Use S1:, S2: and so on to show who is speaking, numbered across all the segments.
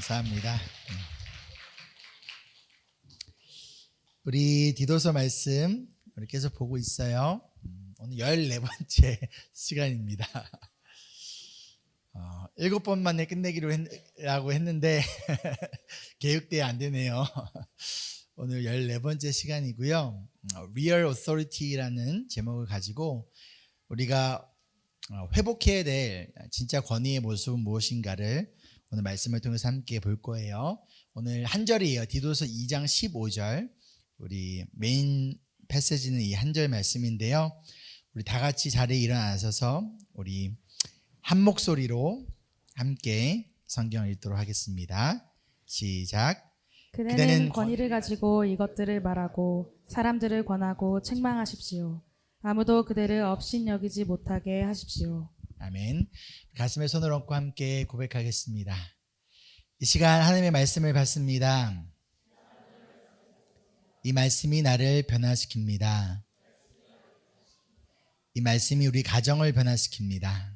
S1: 감사합니다. 우리 디도서 말씀 우리 계속 보고 있어요. 오늘 14번째 시간입니다. 7번 만에 끝내기로 하고 했는데 계획대에 안 되네요. 오늘 14번째 시간이고요. Real Authority라는 제목을 가지고 우리가 회복해야 될 진짜 권위의 모습은 무엇인가를 오늘 말씀을 통해서 함께 볼 거예요. 오늘 한 절이에요. 디도서 2장 15절. 우리 메인 패시지는 이 한 절 말씀인데요. 우리 다 같이 자리에 일어나셔서 우리 한 목소리로 함께 성경을 읽도록 하겠습니다. 시작.
S2: 그대는 권위를 가지고 이것들을 말하고 사람들을 권하고 책망하십시오. 아무도 그대를 업신여기지 못하게 하십시오.
S1: 아멘. 가슴에 손을 얹고 함께 고백하겠습니다. 이 시간 하나님의 말씀을 받습니다. 이 말씀이 나를 변화시킵니다. 이 말씀이 우리 가정을 변화시킵니다.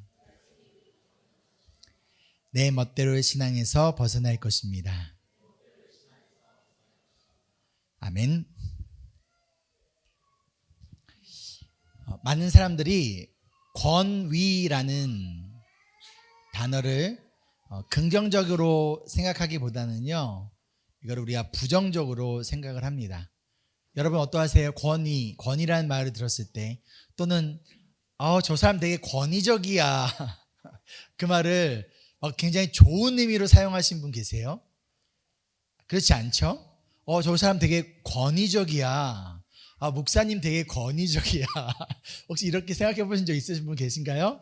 S1: 내 멋대로의 신앙에서 벗어날 것입니다. 아멘. 많은 사람들이 권위라는 단어를 긍정적으로 생각하기보다는요, 이걸 우리가 부정적으로 생각을 합니다. 여러분 어떠하세요? 권위라는 말을 들었을 때, 또는 저 사람 되게 권위적이야 그 말을 굉장히 좋은 의미로 사용하신 분 계세요? 그렇지 않죠? 저 사람 되게 권위적이야. 목사님 되게 권위적이야. 혹시 이렇게 생각해 보신 적 있으신 분 계신가요?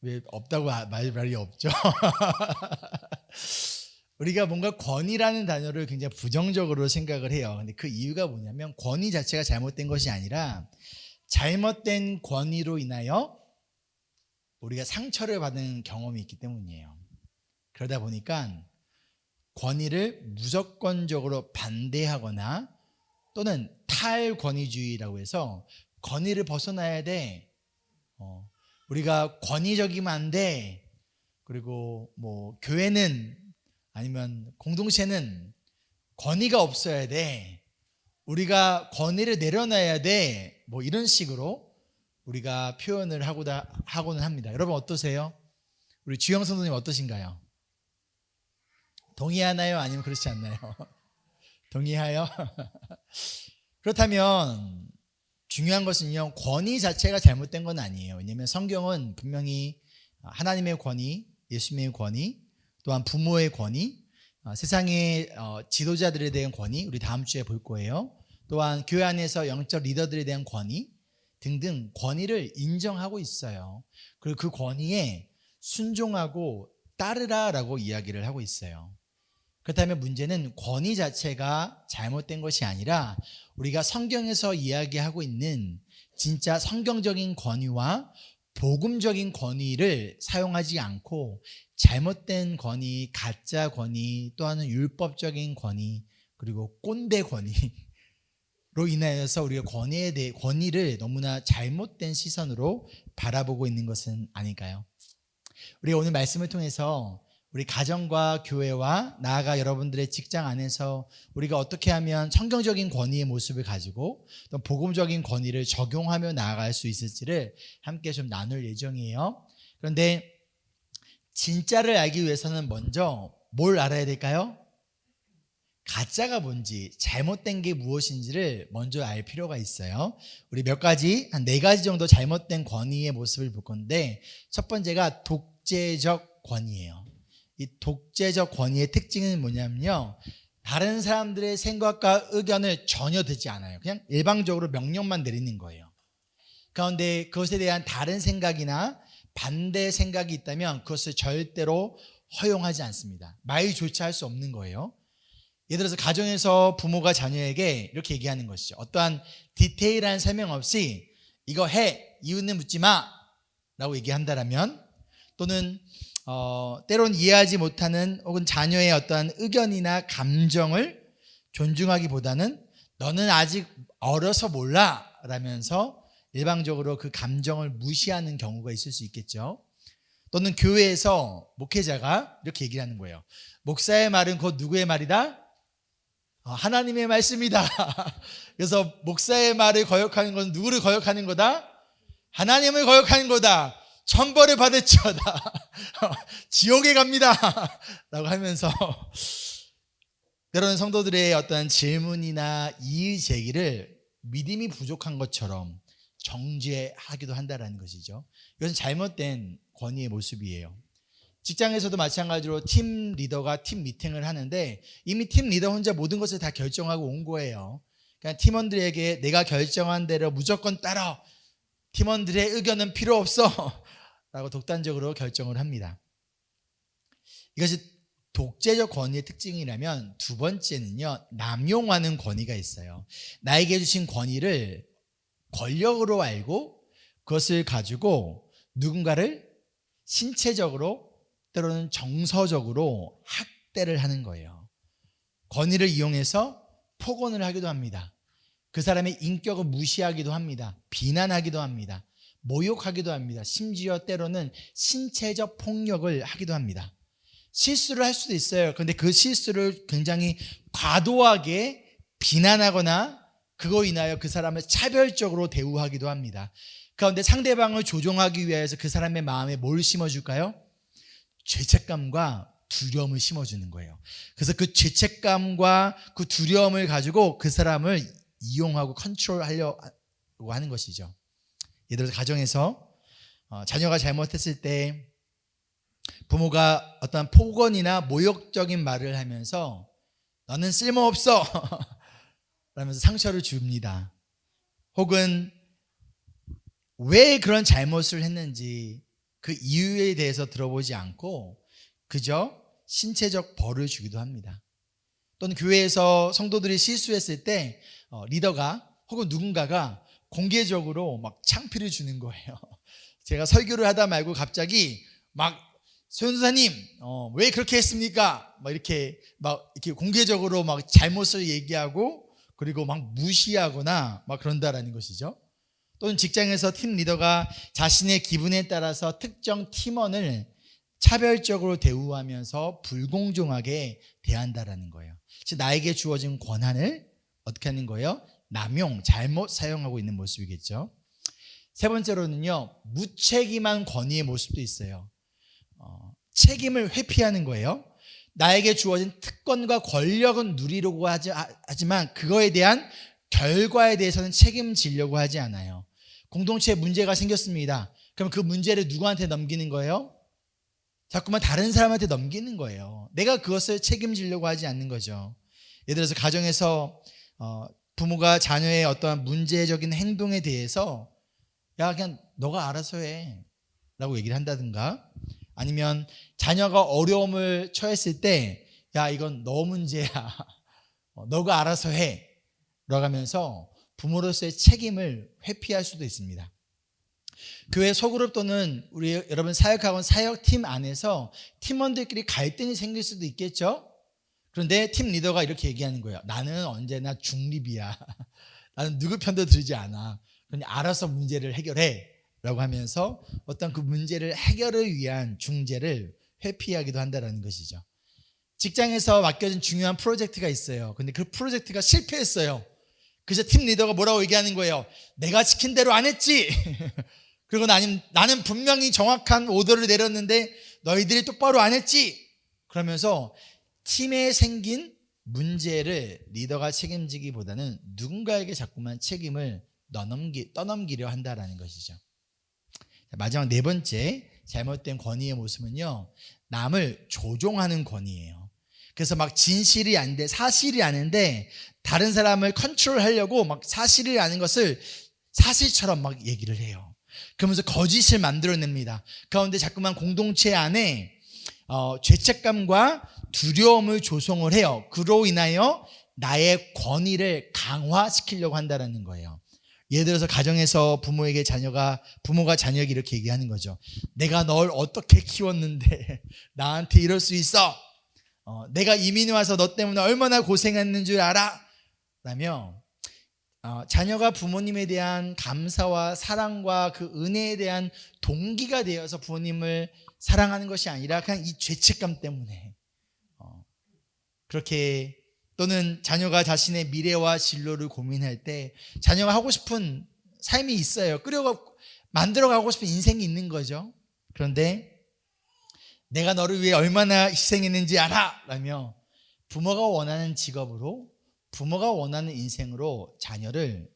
S1: 왜 없다고 말이 없죠? 우리가 뭔가 권위라는 단어를 굉장히 부정적으로 생각을 해요. 근데 그 이유가 뭐냐면 권위 자체가 잘못된 것이 아니라 잘못된 권위로 인하여 우리가 상처를 받은 경험이 있기 때문이에요. 그러다 보니까 권위를 무조건적으로 반대하거나 또는 탈권위주의라고 해서 권위를 벗어나야 돼. 우리가 권위적이면 안 돼. 그리고 교회는 아니면 공동체는 권위가 없어야 돼. 우리가 권위를 내려놔야 돼. 이런 식으로 우리가 표현을 하고는 합니다. 여러분 어떠세요? 우리 주영 선생님 어떠신가요? 동의하나요? 아니면 그렇지 않나요? 동의해요? 그렇다면 중요한 것은요, 권위 자체가 잘못된 건 아니에요. 왜냐하면 성경은 분명히 하나님의 권위, 예수님의 권위, 또한 부모의 권위, 세상의 지도자들에 대한 권위, 우리 다음 주에 볼 거예요. 또한 교회 안에서 영적 리더들에 대한 권위 등등 권위를 인정하고 있어요. 그리고 그 권위에 순종하고 따르라라고 이야기를 하고 있어요. 그렇다면 문제는 권위 자체가 잘못된 것이 아니라 우리가 성경에서 이야기하고 있는 진짜 성경적인 권위와 복음적인 권위를 사용하지 않고 잘못된 권위, 가짜 권위, 또한 율법적인 권위, 그리고 꼰대 권위로 인하여서 우리가 권위를 너무나 잘못된 시선으로 바라보고 있는 것은 아닐까요? 우리가 오늘 말씀을 통해서 우리 가정과 교회와 나아가 여러분들의 직장 안에서 우리가 어떻게 하면 성경적인 권위의 모습을 가지고 또 복음적인 권위를 적용하며 나아갈 수 있을지를 함께 좀 나눌 예정이에요. 그런데 진짜를 알기 위해서는 먼저 뭘 알아야 될까요? 가짜가 뭔지, 잘못된 게 무엇인지를 먼저 알 필요가 있어요. 우리 한 4가지 정도 잘못된 권위의 모습을 볼 건데, 첫 번째가 독재적 권위예요. 이 독재적 권위의 특징은 뭐냐면요, 다른 사람들의 생각과 의견을 전혀 듣지 않아요. 그냥 일방적으로 명령만 내리는 거예요. 그런데 그것에 대한 다른 생각이나 반대 생각이 있다면 그것을 절대로 허용하지 않습니다. 말조차 할 수 없는 거예요. 예를 들어서 가정에서 부모가 자녀에게 이렇게 얘기하는 것이죠. 어떠한 디테일한 설명 없이 이거 해, 이유는 묻지 마 라고 얘기한다라면, 또는 때론 이해하지 못하는 혹은 자녀의 어떠한 의견이나 감정을 존중하기보다는 너는 아직 어려서 몰라 라면서 일방적으로 그 감정을 무시하는 경우가 있을 수 있겠죠. 또는 교회에서 목회자가 이렇게 얘기를 하는 거예요. 목사의 말은 곧 누구의 말이다? 하나님의 말씀이다. 그래서 목사의 말을 거역하는 것은 누구를 거역하는 거다? 하나님을 거역하는 거다. 천벌을 받을지어다. 지옥에 갑니다. 라고 하면서 때로는 성도들의 어떤 질문이나 이의 제기를 믿음이 부족한 것처럼 정죄하기도 한다는 것이죠. 이것은 잘못된 권위의 모습이에요. 직장에서도 마찬가지로 팀 리더가 팀 미팅을 하는데 이미 팀 리더 혼자 모든 것을 다 결정하고 온 거예요. 그러니까 팀원들에게 내가 결정한 대로 무조건 따라, 팀원들의 의견은 필요 없어 라고 독단적으로 결정을 합니다. 이것이 독재적 권위의 특징이라면, 두 번째는요, 남용하는 권위가 있어요. 나에게 주신 권위를 권력으로 알고 그것을 가지고 누군가를 신체적으로, 때로는 정서적으로 학대를 하는 거예요. 권위를 이용해서 폭언을 하기도 합니다. 그 사람의 인격을 무시하기도 합니다. 비난하기도 합니다. 모욕하기도 합니다. 심지어 때로는 신체적 폭력을 하기도 합니다. 실수를 할 수도 있어요. 그런데 그 실수를 굉장히 과도하게 비난하거나 그거 인하여 그 사람을 차별적으로 대우하기도 합니다. 그런데 상대방을 조종하기 위해서 그 사람의 마음에 뭘 심어줄까요? 죄책감과 두려움을 심어주는 거예요. 그래서 그 죄책감과 그 두려움을 가지고 그 사람을 이용하고 컨트롤하려고 하는 것이죠. 예를 들어서 가정에서 자녀가 잘못했을 때 부모가 어떤 폭언이나 모욕적인 말을 하면서 너는 쓸모없어 라면서 상처를 줍니다. 혹은 왜 그런 잘못을 했는지 그 이유에 대해서 들어보지 않고 그저 신체적 벌을 주기도 합니다. 또는 교회에서 성도들이 실수했을 때 리더가 혹은 누군가가 공개적으로 막 창피를 주는 거예요. 제가 설교를 하다 말고 갑자기 막 소연사님 왜 그렇게 했습니까? 막 이렇게 공개적으로 막 잘못을 얘기하고 그리고 막 무시하거나 막 그런다라는 것이죠. 또는 직장에서 팀 리더가 자신의 기분에 따라서 특정 팀원을 차별적으로 대우하면서 불공정하게 대한다라는 거예요. 즉 나에게 주어진 권한을 어떻게 하는 거예요? 남용, 잘못 사용하고 있는 모습이겠죠. 세 번째로는요, 무책임한 권위의 모습도 있어요. 책임을 회피하는 거예요. 나에게 주어진 특권과 권력은 누리려고 하지만 그거에 대한 결과에 대해서는 책임지려고 하지 않아요. 공동체에 문제가 생겼습니다. 그럼 그 문제를 누구한테 넘기는 거예요? 자꾸만 다른 사람한테 넘기는 거예요. 내가 그것을 책임지려고 하지 않는 거죠. 예를 들어서 가정에서 부모가 자녀의 어떠한 문제적인 행동에 대해서 야 그냥 너가 알아서 해 라고 얘기를 한다든가, 아니면 자녀가 어려움을 처했을 때 야 이건 너 문제야 너가 알아서 해 라고 하면서 부모로서의 책임을 회피할 수도 있습니다. 교회 소그룹 또는 우리 여러분 사역학원 사역팀 안에서 팀원들끼리 갈등이 생길 수도 있겠죠. 그런데 팀 리더가 이렇게 얘기하는 거예요. 나는 언제나 중립이야. 나는 누구 편도 들지 않아. 그냥 알아서 문제를 해결해 라고 하면서 어떤 그 문제를 해결을 위한 중재를 회피하기도 한다는 것이죠. 직장에서 맡겨진 중요한 프로젝트가 있어요. 근데 그 프로젝트가 실패했어요. 그래서 팀 리더가 뭐라고 얘기하는 거예요? 내가 시킨 대로 안 했지. 그리고 나는 분명히 정확한 오더를 내렸는데 너희들이 똑바로 안 했지. 그러면서 팀에 생긴 문제를 리더가 책임지기보다는 누군가에게 자꾸만 책임을 떠넘기려 한다는 것이죠. 마지막 네 번째 잘못된 권위의 모습은요, 남을 조종하는 권위예요. 그래서 막 진실이 아닌데 사실이 아닌데 다른 사람을 컨트롤하려고 막 사실이 아닌 것을 사실처럼 막 얘기를 해요. 그러면서 거짓을 만들어냅니다. 그런데 자꾸만 공동체 안에 죄책감과 두려움을 조성을 해요. 그로 인하여 나의 권위를 강화시키려고 한다는 거예요. 예를 들어서 가정에서 부모가 자녀에게 이렇게 얘기하는 거죠. 내가 널 어떻게 키웠는데 나한테 이럴 수 있어? 내가 이민이 와서 너 때문에 얼마나 고생했는 줄 알아? 라며 자녀가 부모님에 대한 감사와 사랑과 그 은혜에 대한 동기가 되어서 부모님을 사랑하는 것이 아니라 그냥 이 죄책감 때문에 그렇게, 또는 자녀가 자신의 미래와 진로를 고민할 때 자녀가 하고 싶은 삶이 있어요. 만들어가고 싶은 인생이 있는 거죠. 그런데 내가 너를 위해 얼마나 희생했는지 알아! 라며 부모가 원하는 직업으로, 부모가 원하는 인생으로 자녀를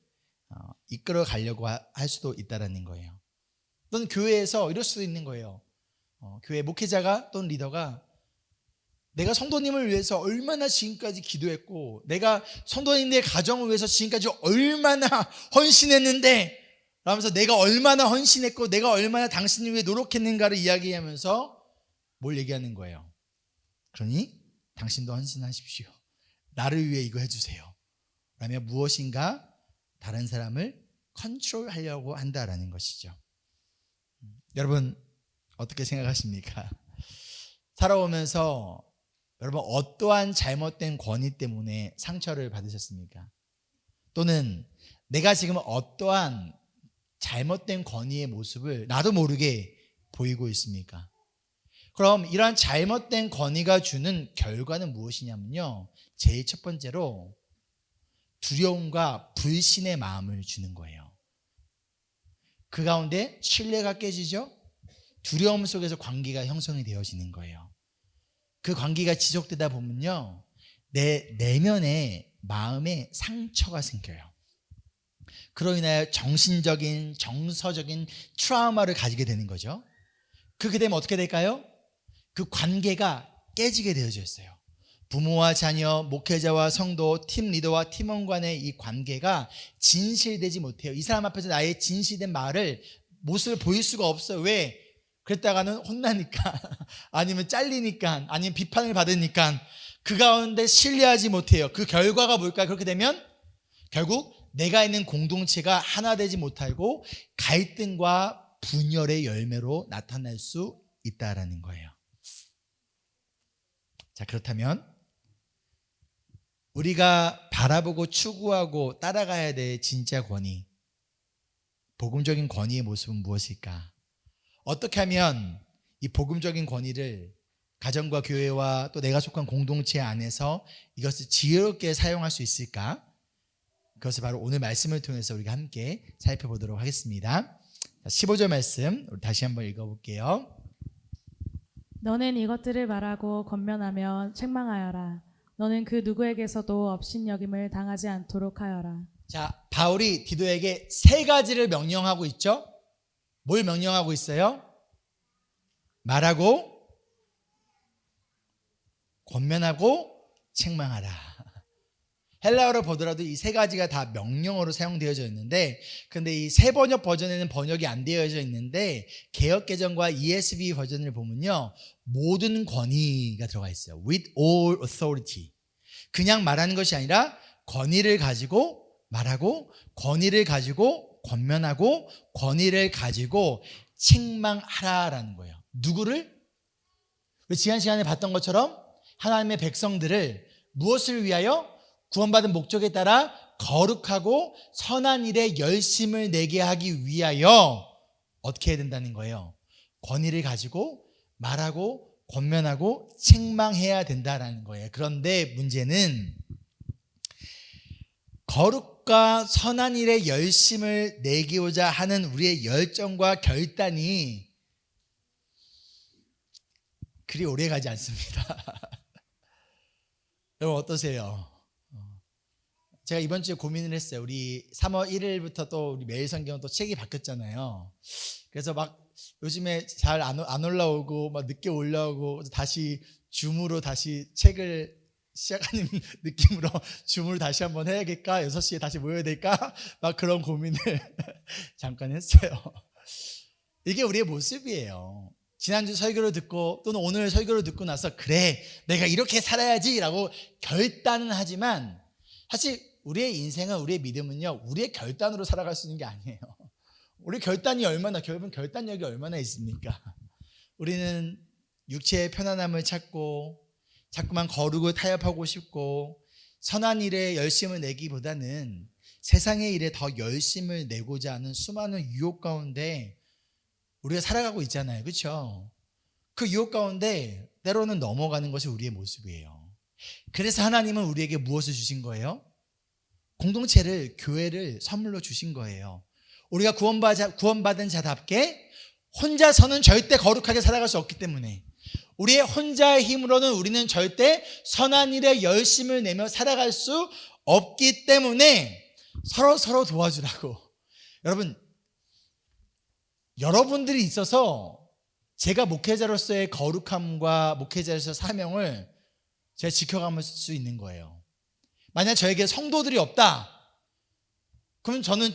S1: 이끌어 가려고 할 수도 있다는 거예요. 또는 교회에서 이럴 수도 있는 거예요. 교회 목회자가 또는 리더가 내가 성도님을 위해서 얼마나 지금까지 기도했고, 내가 성도님의 가정을 위해서 지금까지 얼마나 헌신했는데, 라면서 내가 얼마나 헌신했고 내가 얼마나 당신을 위해 노력했는가를 이야기하면서 뭘 얘기하는 거예요? 그러니 당신도 헌신하십시오. 나를 위해 이거 해주세요. 라며 무엇인가 다른 사람을 컨트롤하려고 한다라는 것이죠. 여러분 어떻게 생각하십니까? 살아오면서 여러분 어떠한 잘못된 권위 때문에 상처를 받으셨습니까? 또는 내가 지금 어떠한 잘못된 권위의 모습을 나도 모르게 보이고 있습니까? 그럼 이러한 잘못된 권위가 주는 결과는 무엇이냐면요, 제일 첫 번째로 두려움과 불신의 마음을 주는 거예요. 그 가운데 신뢰가 깨지죠. 두려움 속에서 관계가 형성이 되어지는 거예요. 그 관계가 지속되다 보면요, 내 내면에 마음에 상처가 생겨요. 그로 인하여 정신적인, 정서적인 트라우마를 가지게 되는 거죠. 그렇게 되면 어떻게 될까요? 그 관계가 깨지게 되어져 있어요. 부모와 자녀, 목회자와 성도, 팀 리더와 팀원 간의 이 관계가 진실되지 못해요. 이 사람 앞에서 나의 진실된 모습을 보일 수가 없어요. 왜? 그랬다가는 혼나니까, 아니면 잘리니까, 아니면 비판을 받으니까 그 가운데 신뢰하지 못해요. 그 결과가 뭘까요? 그렇게 되면 결국 내가 있는 공동체가 하나 되지 못하고 갈등과 분열의 열매로 나타날 수 있다라는 거예요. 자, 그렇다면 우리가 바라보고 추구하고 따라가야 될 진짜 권위, 복음적인 권위의 모습은 무엇일까? 어떻게 하면 이 복음적인 권위를 가정과 교회와 또 내가 속한 공동체 안에서 이것을 지혜롭게 사용할 수 있을까? 그것을 바로 오늘 말씀을 통해서 우리가 함께 살펴보도록 하겠습니다. 15절 말씀 우리 다시 한번 읽어볼게요.
S2: 너는 이것들을 말하고 권면하며 책망하여라. 너는 그 누구에게서도 업신여김을 당하지 않도록 하여라.
S1: 자, 바울이 디도에게 세 가지를 명령하고 있죠. 뭘 명령하고 있어요? 말하고, 권면하고, 책망하라. 헬라어로 보더라도 이 세 가지가 다 명령어로 사용되어져 있는데, 근데 이 새 번역 버전에는 번역이 안 되어져 있는데 개역개정과 ESV 버전을 보면요, 모든 권위가 들어가 있어요. With all authority. 그냥 말하는 것이 아니라 권위를 가지고 말하고, 권위를 가지고 권면하고, 권위를 가지고 책망하라라는 거예요. 누구를? 우리 지난 시간에 봤던 것처럼 하나님의 백성들을 무엇을 위하여? 구원받은 목적에 따라 거룩하고 선한 일에 열심을 내게 하기 위하여 어떻게 해야 된다는 거예요? 권위를 가지고 말하고 권면하고 책망해야 된다는 거예요. 그런데 문제는 거룩과 선한 일에 열심을 내기고자 하는 우리의 열정과 결단이 그리 오래 가지 않습니다. 여러분 어떠세요? 제가 이번 주에 고민을 했어요. 우리 3월 1일부터 또 우리 매일 성경 또 책이 바뀌었잖아요. 그래서 막 요즘에 잘 안 올라오고 막 늦게 올라오고 다시 줌으로 다시 책을 시작하는 느낌으로 줌을 다시 한번 해야겠까? 6시에 다시 모여야 될까? 막 그런 고민을 잠깐 했어요. 이게 우리의 모습이에요. 지난주 설교를 듣고 또는 오늘 설교를 듣고 나서 그래 내가 이렇게 살아야지 라고 결단은 하지만 사실 우리의 인생은, 우리의 믿음은요, 우리의 결단으로 살아갈 수 있는 게 아니에요. 우리 결단이 결국은 결단력이 얼마나 있습니까? 우리는 육체의 편안함을 찾고 자꾸만 거룩을 타협하고 싶고 선한 일에 열심을 내기보다는 세상의 일에 더 열심을 내고자 하는 수많은 유혹 가운데 우리가 살아가고 있잖아요. 그렇죠? 그 유혹 가운데 때로는 넘어가는 것이 우리의 모습이에요. 그래서 하나님은 우리에게 무엇을 주신 거예요? 공동체를, 교회를 선물로 주신 거예요. 우리가 구원받은 자답게 혼자서는 절대 거룩하게 살아갈 수 없기 때문에, 우리의 혼자의 힘으로는 우리는 절대 선한 일에 열심을 내며 살아갈 수 없기 때문에 서로 도와주라고. 여러분들이 있어서 제가 목회자로서의 거룩함과 목회자로서의 사명을 제가 지켜갈 수 있는 거예요. 만약 저에게 성도들이 없다, 그럼 저는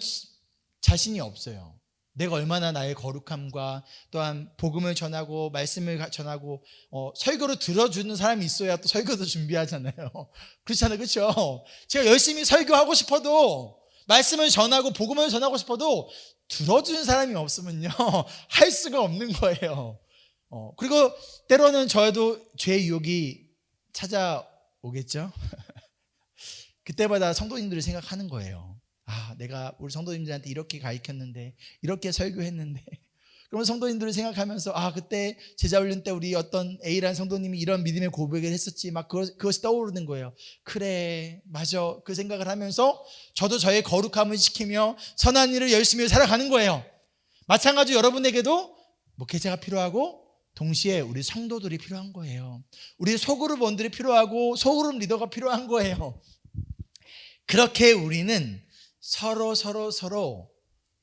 S1: 자신이 없어요. 내가 얼마나 나의 거룩함과 또한 복음을 전하고 말씀을 전하고 설교를 들어주는 사람이 있어야 또 설교도 준비하잖아요. 그렇잖아요. 그렇죠? 제가 열심히 설교하고 싶어도, 말씀을 전하고 복음을 전하고 싶어도 들어주는 사람이 없으면요 할 수가 없는 거예요. 그리고 때로는 저도 죄의 유혹이 찾아오겠죠. 그때마다 성도님들을 생각하는 거예요. 내가 우리 성도님들한테 이렇게 가르쳤는데, 이렇게 설교했는데, 그러면 성도님들을 생각하면서 그때 제자훈련 때 우리 어떤 A라는 성도님이 이런 믿음의 고백을 했었지, 막 그것이 떠오르는 거예요. 그래, 맞아. 그 생각을 하면서 저도 저의 거룩함을 지키며 선한 일을 열심히 살아가는 거예요. 마찬가지로 여러분에게도 목회자가 필요하고 동시에 우리 성도들이 필요한 거예요. 우리 소그룹원들이 필요하고 소그룹 리더가 필요한 거예요. 그렇게 우리는 서로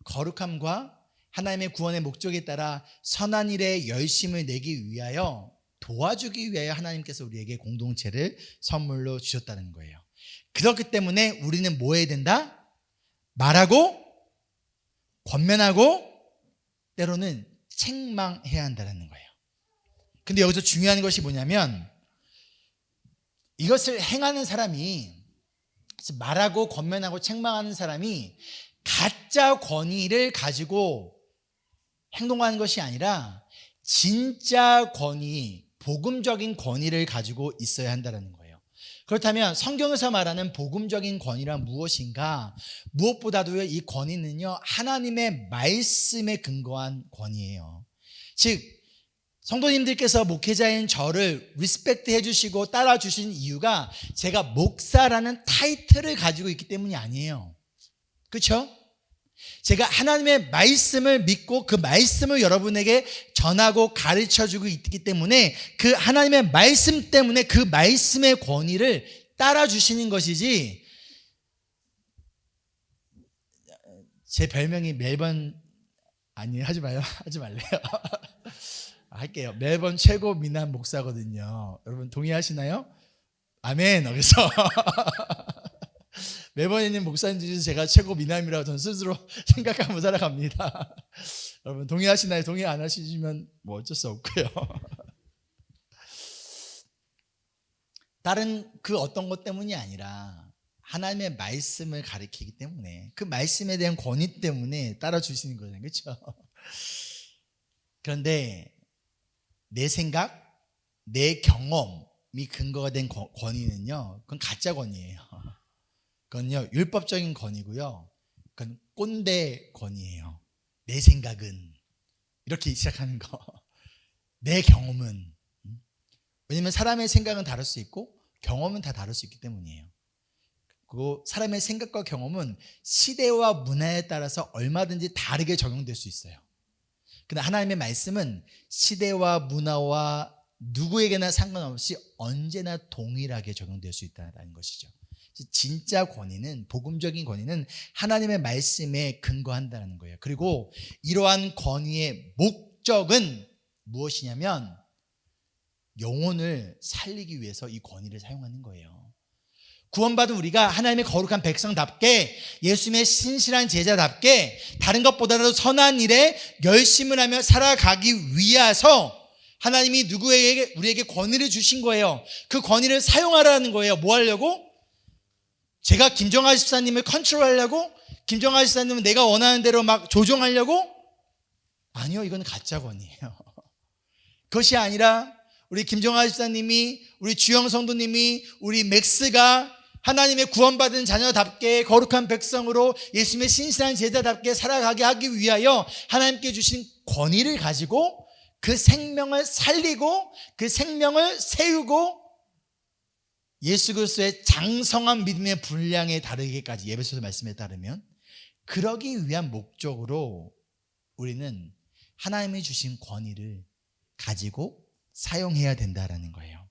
S1: 거룩함과 하나님의 구원의 목적에 따라 선한 일에 열심을 내기 위하여, 도와주기 위하여 하나님께서 우리에게 공동체를 선물로 주셨다는 거예요. 그렇기 때문에 우리는 뭐 해야 된다? 말하고 권면하고 때로는 책망해야 한다는 거예요. 근데 여기서 중요한 것이 뭐냐면, 이것을 행하는 사람이, 말하고 권면하고 책망하는 사람이 가짜 권위를 가지고 행동하는 것이 아니라 진짜 권위, 복음적인 권위를 가지고 있어야 한다는 거예요. 그렇다면 성경에서 말하는 복음적인 권위란 무엇인가? 무엇보다도 이 권위는요, 하나님의 말씀에 근거한 권위예요. 즉, 성도님들께서 목회자인 저를 리스펙트 해주시고 따라주신 이유가 제가 목사라는 타이틀을 가지고 있기 때문이 아니에요. 그렇죠? 제가 하나님의 말씀을 믿고 그 말씀을 여러분에게 전하고 가르쳐주고 있기 때문에, 그 하나님의 말씀 때문에 그 말씀의 권위를 따라주시는 것이지, 제 별명이 멜번, 아니에요. 하지 마요. 하지 말래요. 할게요. 멜번 최고 미남 목사거든요. 여러분 동의하시나요? 아멘. 그래서 멜번에 있는 목사님 중에서 제가 최고 미남이라고 저는 스스로 생각하며 살아갑니다. 여러분 동의하시나요? 동의 안 하시면 뭐 어쩔 수 없고요. 다른 그 어떤 것 때문이 아니라 하나님의 말씀을 가리키기 때문에, 그 말씀에 대한 권위 때문에 따라주시는 거잖아요. 그렇죠? 그런데 내 생각, 내 경험이 근거가 된 권위는요, 그건 가짜 권위예요. 그건요, 율법적인 권위고요, 그건 꼰대 권위예요. 내 생각은, 이렇게 시작하는 거. 내 경험은. 왜냐면 사람의 생각은 다를 수 있고 경험은 다 다를 수 있기 때문이에요. 그리고 사람의 생각과 경험은 시대와 문화에 따라서 얼마든지 다르게 적용될 수 있어요. 그러나 하나님의 말씀은 시대와 문화와 누구에게나 상관없이 언제나 동일하게 적용될 수 있다는 것이죠. 진짜 권위는, 복음적인 권위는 하나님의 말씀에 근거한다는 거예요. 그리고 이러한 권위의 목적은 무엇이냐면, 영혼을 살리기 위해서 이 권위를 사용하는 거예요. 구원받은 우리가 하나님의 거룩한 백성답게, 예수님의 신실한 제자답게 다른 것보다도 선한 일에 열심을 하며 살아가기 위해서 하나님이 우리에게 권위를 주신 거예요. 그 권위를 사용하라는 거예요. 뭐 하려고? 제가 김정아 집사님을 컨트롤하려고? 김정아 집사님은 내가 원하는 대로 막 조종하려고? 아니요, 이건 가짜 권위예요. 그것이 아니라 우리 김정아 집사님이, 우리 주영 성도님이, 우리 맥스가 하나님의 구원받은 자녀답게 거룩한 백성으로 예수님의 신실한 제자답게 살아가게 하기 위하여 하나님께 주신 권위를 가지고 그 생명을 살리고 그 생명을 세우고 예수 그리스도의 장성한 믿음의 분량에 다르기까지, 예배소서 말씀에 따르면 그러기 위한 목적으로 우리는 하나님이 주신 권위를 가지고 사용해야 된다라는 거예요.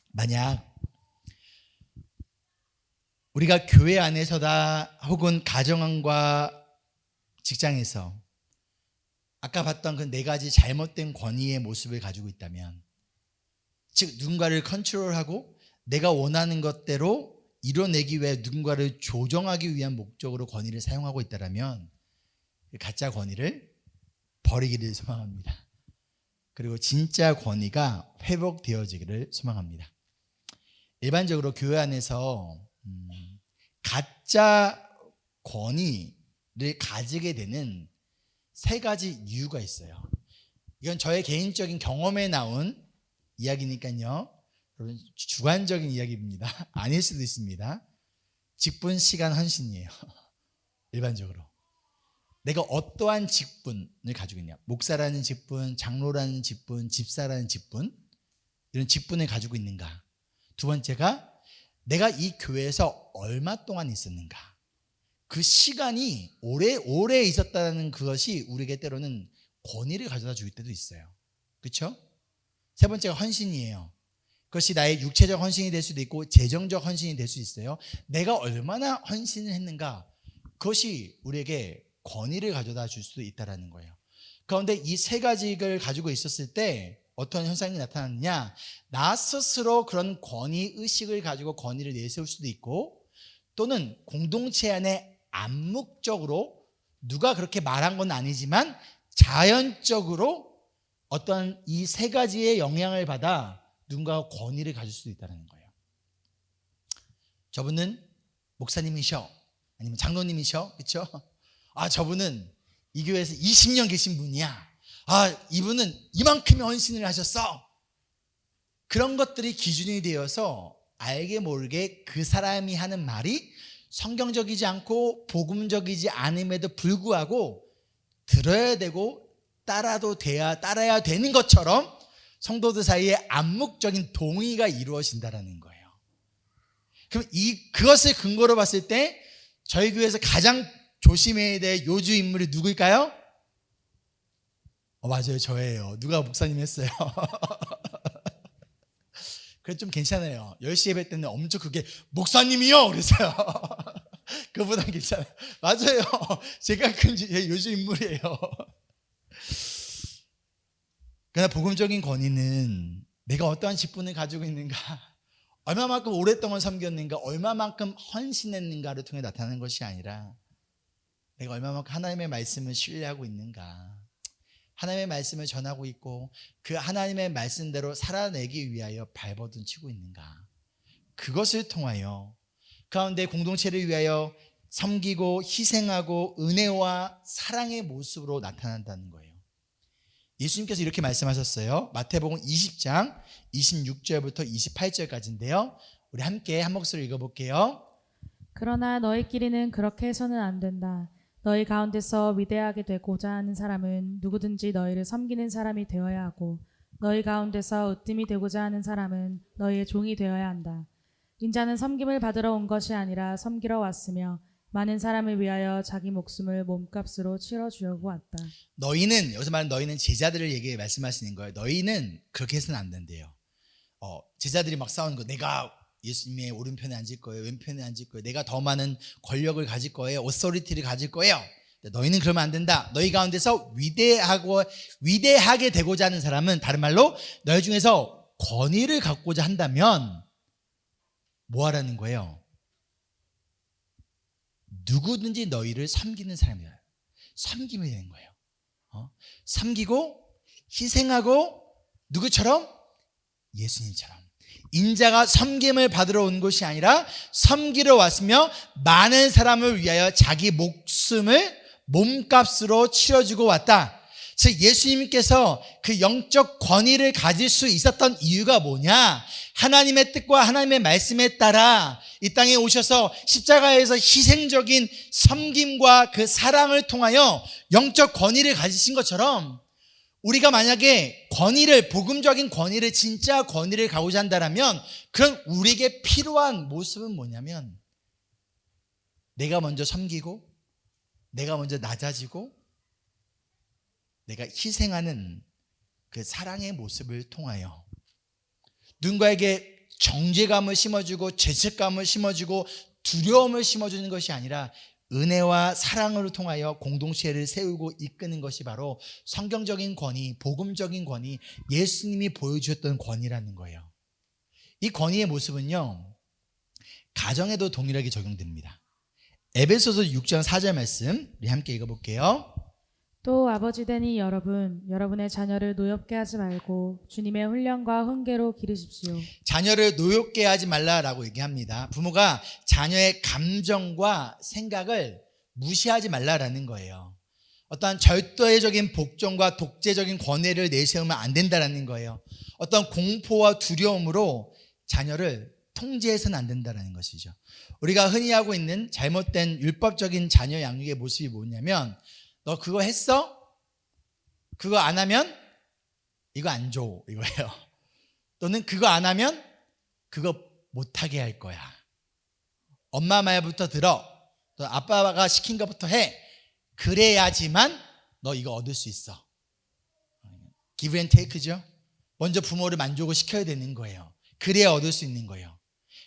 S1: 만약 우리가 교회 안에서다 혹은 가정과 직장에서 아까 봤던 그 네 가지 잘못된 권위의 모습을 가지고 있다면, 즉 누군가를 컨트롤하고 내가 원하는 것대로 이뤄내기 위해 누군가를 조정하기 위한 목적으로 권위를 사용하고 있다면 가짜 권위를 버리기를 소망합니다. 그리고 진짜 권위가 회복되어지기를 소망합니다. 일반적으로 교회 안에서 가짜 권위를 가지게 되는 세 가지 이유가 있어요. 이건 저의 개인적인 경험에 나온 이야기니까요, 여러분 주관적인 이야기입니다. 아닐 수도 있습니다. 직분, 시간, 헌신이에요. 일반적으로 내가 어떠한 직분을 가지고 있냐, 목사라는 직분, 장로라는 직분, 집사라는 직분, 이런 직분을 가지고 있는가. 두 번째가 내가 이 교회에서 얼마 동안 있었는가. 그 시간이 오래 있었다는 그것이 우리에게 때로는 권위를 가져다 줄 때도 있어요. 그렇죠? 세 번째가 헌신이에요. 그것이 나의 육체적 헌신이 될 수도 있고 재정적 헌신이 될 수 있어요. 내가 얼마나 헌신을 했는가, 그것이 우리에게 권위를 가져다 줄 수도 있다는 거예요. 그런데 이 세 가지를 가지고 있었을 때 어떤 현상이 나타나느냐, 나 스스로 그런 권위 의식을 가지고 권위를 내세울 수도 있고, 또는 공동체 안에 암묵적으로 누가 그렇게 말한 건 아니지만 자연적으로 어떤 이 세 가지의 영향을 받아 누군가가 권위를 가질 수도 있다는 거예요. 저분은 목사님이셔, 아니면 장로님이셔, 그렇죠? 아, 저분은 이 교회에서 20년 계신 분이야. 아, 이분은 이만큼의 헌신을 하셨어. 그런 것들이 기준이 되어서 알게 모르게 그 사람이 하는 말이 성경적이지 않고 복음적이지 않음에도 불구하고 들어야 되고 따라야 되는 것처럼 성도들 사이에 암묵적인 동의가 이루어진다는 거예요. 그럼 그것을 근거로 봤을 때 저희 교회에서 가장 조심해야 될 요주 인물이 누구일까요? 맞아요, 저예요. 누가 목사님 했어요. 그래도 좀 괜찮아요. 10시 예배 때는 엄청 그게 목사님이요 그랬어요. 그보다 괜찮아요. 맞아요, 제가 큰 요주 인물이에요. 그러나 복음적인 권위는 내가 어떠한 직분을 가지고 있는가, 얼마만큼 오랫동안 섬겼는가, 얼마만큼 헌신했는가를 통해 나타나는 것이 아니라 내가 얼마만큼 하나님의 말씀을 신뢰하고 있는가, 하나님의 말씀을 전하고 있고 그 하나님의 말씀대로 살아내기 위하여 발버둥 치고 있는가, 그것을 통하여 가운데 공동체를 위하여 섬기고 희생하고 은혜와 사랑의 모습으로 나타난다는 거예요. 예수님께서 이렇게 말씀하셨어요. 마태복음 20장 26절부터 28절까지인데요. 우리 함께 한 목소리 읽어볼게요.
S2: 그러나 너희끼리는 그렇게 해서는 안 된다. 너희 가운데서 위대하게 되고자 하는 사람은 누구든지 너희를 섬기는 사람이 되어야 하고, 너희 가운데서 으뜸이 되고자 하는 사람은 너희의 종이 되어야 한다. 인자는 섬김을 받으러 온 것이 아니라 섬기러 왔으며 많은 사람을 위하여 자기 목숨을 몸값으로 치러주려고 왔다.
S1: 너희는, 여기서 말하는 너희는 제자들을 말씀하시는 거예요. 너희는 그렇게 해서는 안 된대요. 제자들이 막 싸우는 거, 내가 예수님의 오른편에 앉을 거예요, 왼편에 앉을 거예요, 내가 더 많은 권력을 가질 거예요, 오소리티를 가질 거예요. 너희는 그러면 안 된다. 너희 가운데서 위대하게 되고자 하는 사람은, 다른 말로 너희 중에서 권위를 갖고자 한다면 뭐 하라는 거예요? 누구든지 너희를 섬기는 사람이야. 섬기면 되는 거예요. 섬기고 희생하고, 누구처럼? 예수님처럼. 인자가 섬김을 받으러 온 것이 아니라 섬기러 왔으며 많은 사람을 위하여 자기 목숨을 몸값으로 치러주고 왔다. 즉 예수님께서 그 영적 권위를 가질 수 있었던 이유가 뭐냐? 하나님의 뜻과 하나님의 말씀에 따라 이 땅에 오셔서 십자가에서 희생적인 섬김과 그 사랑을 통하여 영적 권위를 가지신 것처럼 우리가 만약에 권위를, 복음적인 권위를, 진짜 권위를 가고자 한다면 그런 우리에게 필요한 모습은 뭐냐면 내가 먼저 섬기고 내가 먼저 낮아지고 내가 희생하는 그 사랑의 모습을 통하여 누군가에게 정죄감을 심어주고 죄책감을 심어주고 두려움을 심어주는 것이 아니라 은혜와 사랑을 통하여 공동체를 세우고 이끄는 것이 바로 성경적인 권위, 복음적인 권위, 예수님이 보여주셨던 권위라는 거예요. 이 권위의 모습은요, 가정에도 동일하게 적용됩니다. 에베소서 6장 4절 말씀 우리 함께 읽어볼게요.
S2: 또 아버지 되니 여러분의 자녀를 노엽게 하지 말고 주님의 훈련과 훈계로 기르십시오.
S1: 자녀를 노엽게 하지 말라라고 얘기합니다. 부모가 자녀의 감정과 생각을 무시하지 말라라는 거예요. 어떤 절대적인 복종과 독재적인 권위를 내세우면 안 된다라는 거예요. 어떤 공포와 두려움으로 자녀를 통제해서는 안 된다라는 것이죠. 우리가 흔히 하고 있는 잘못된 율법적인 자녀 양육의 모습이 뭐냐면 너 그거 했어? 그거 안 하면 이거 안 줘 이거예요. 또는 그거 안 하면 그거 못하게 할 거야. 엄마 말부터 들어. 또 아빠가 시킨 것부터 해. 그래야지만 너 이거 얻을 수 있어. give and take죠. 먼저 부모를 만족을 시켜야 되는 거예요. 그래야 얻을 수 있는 거예요.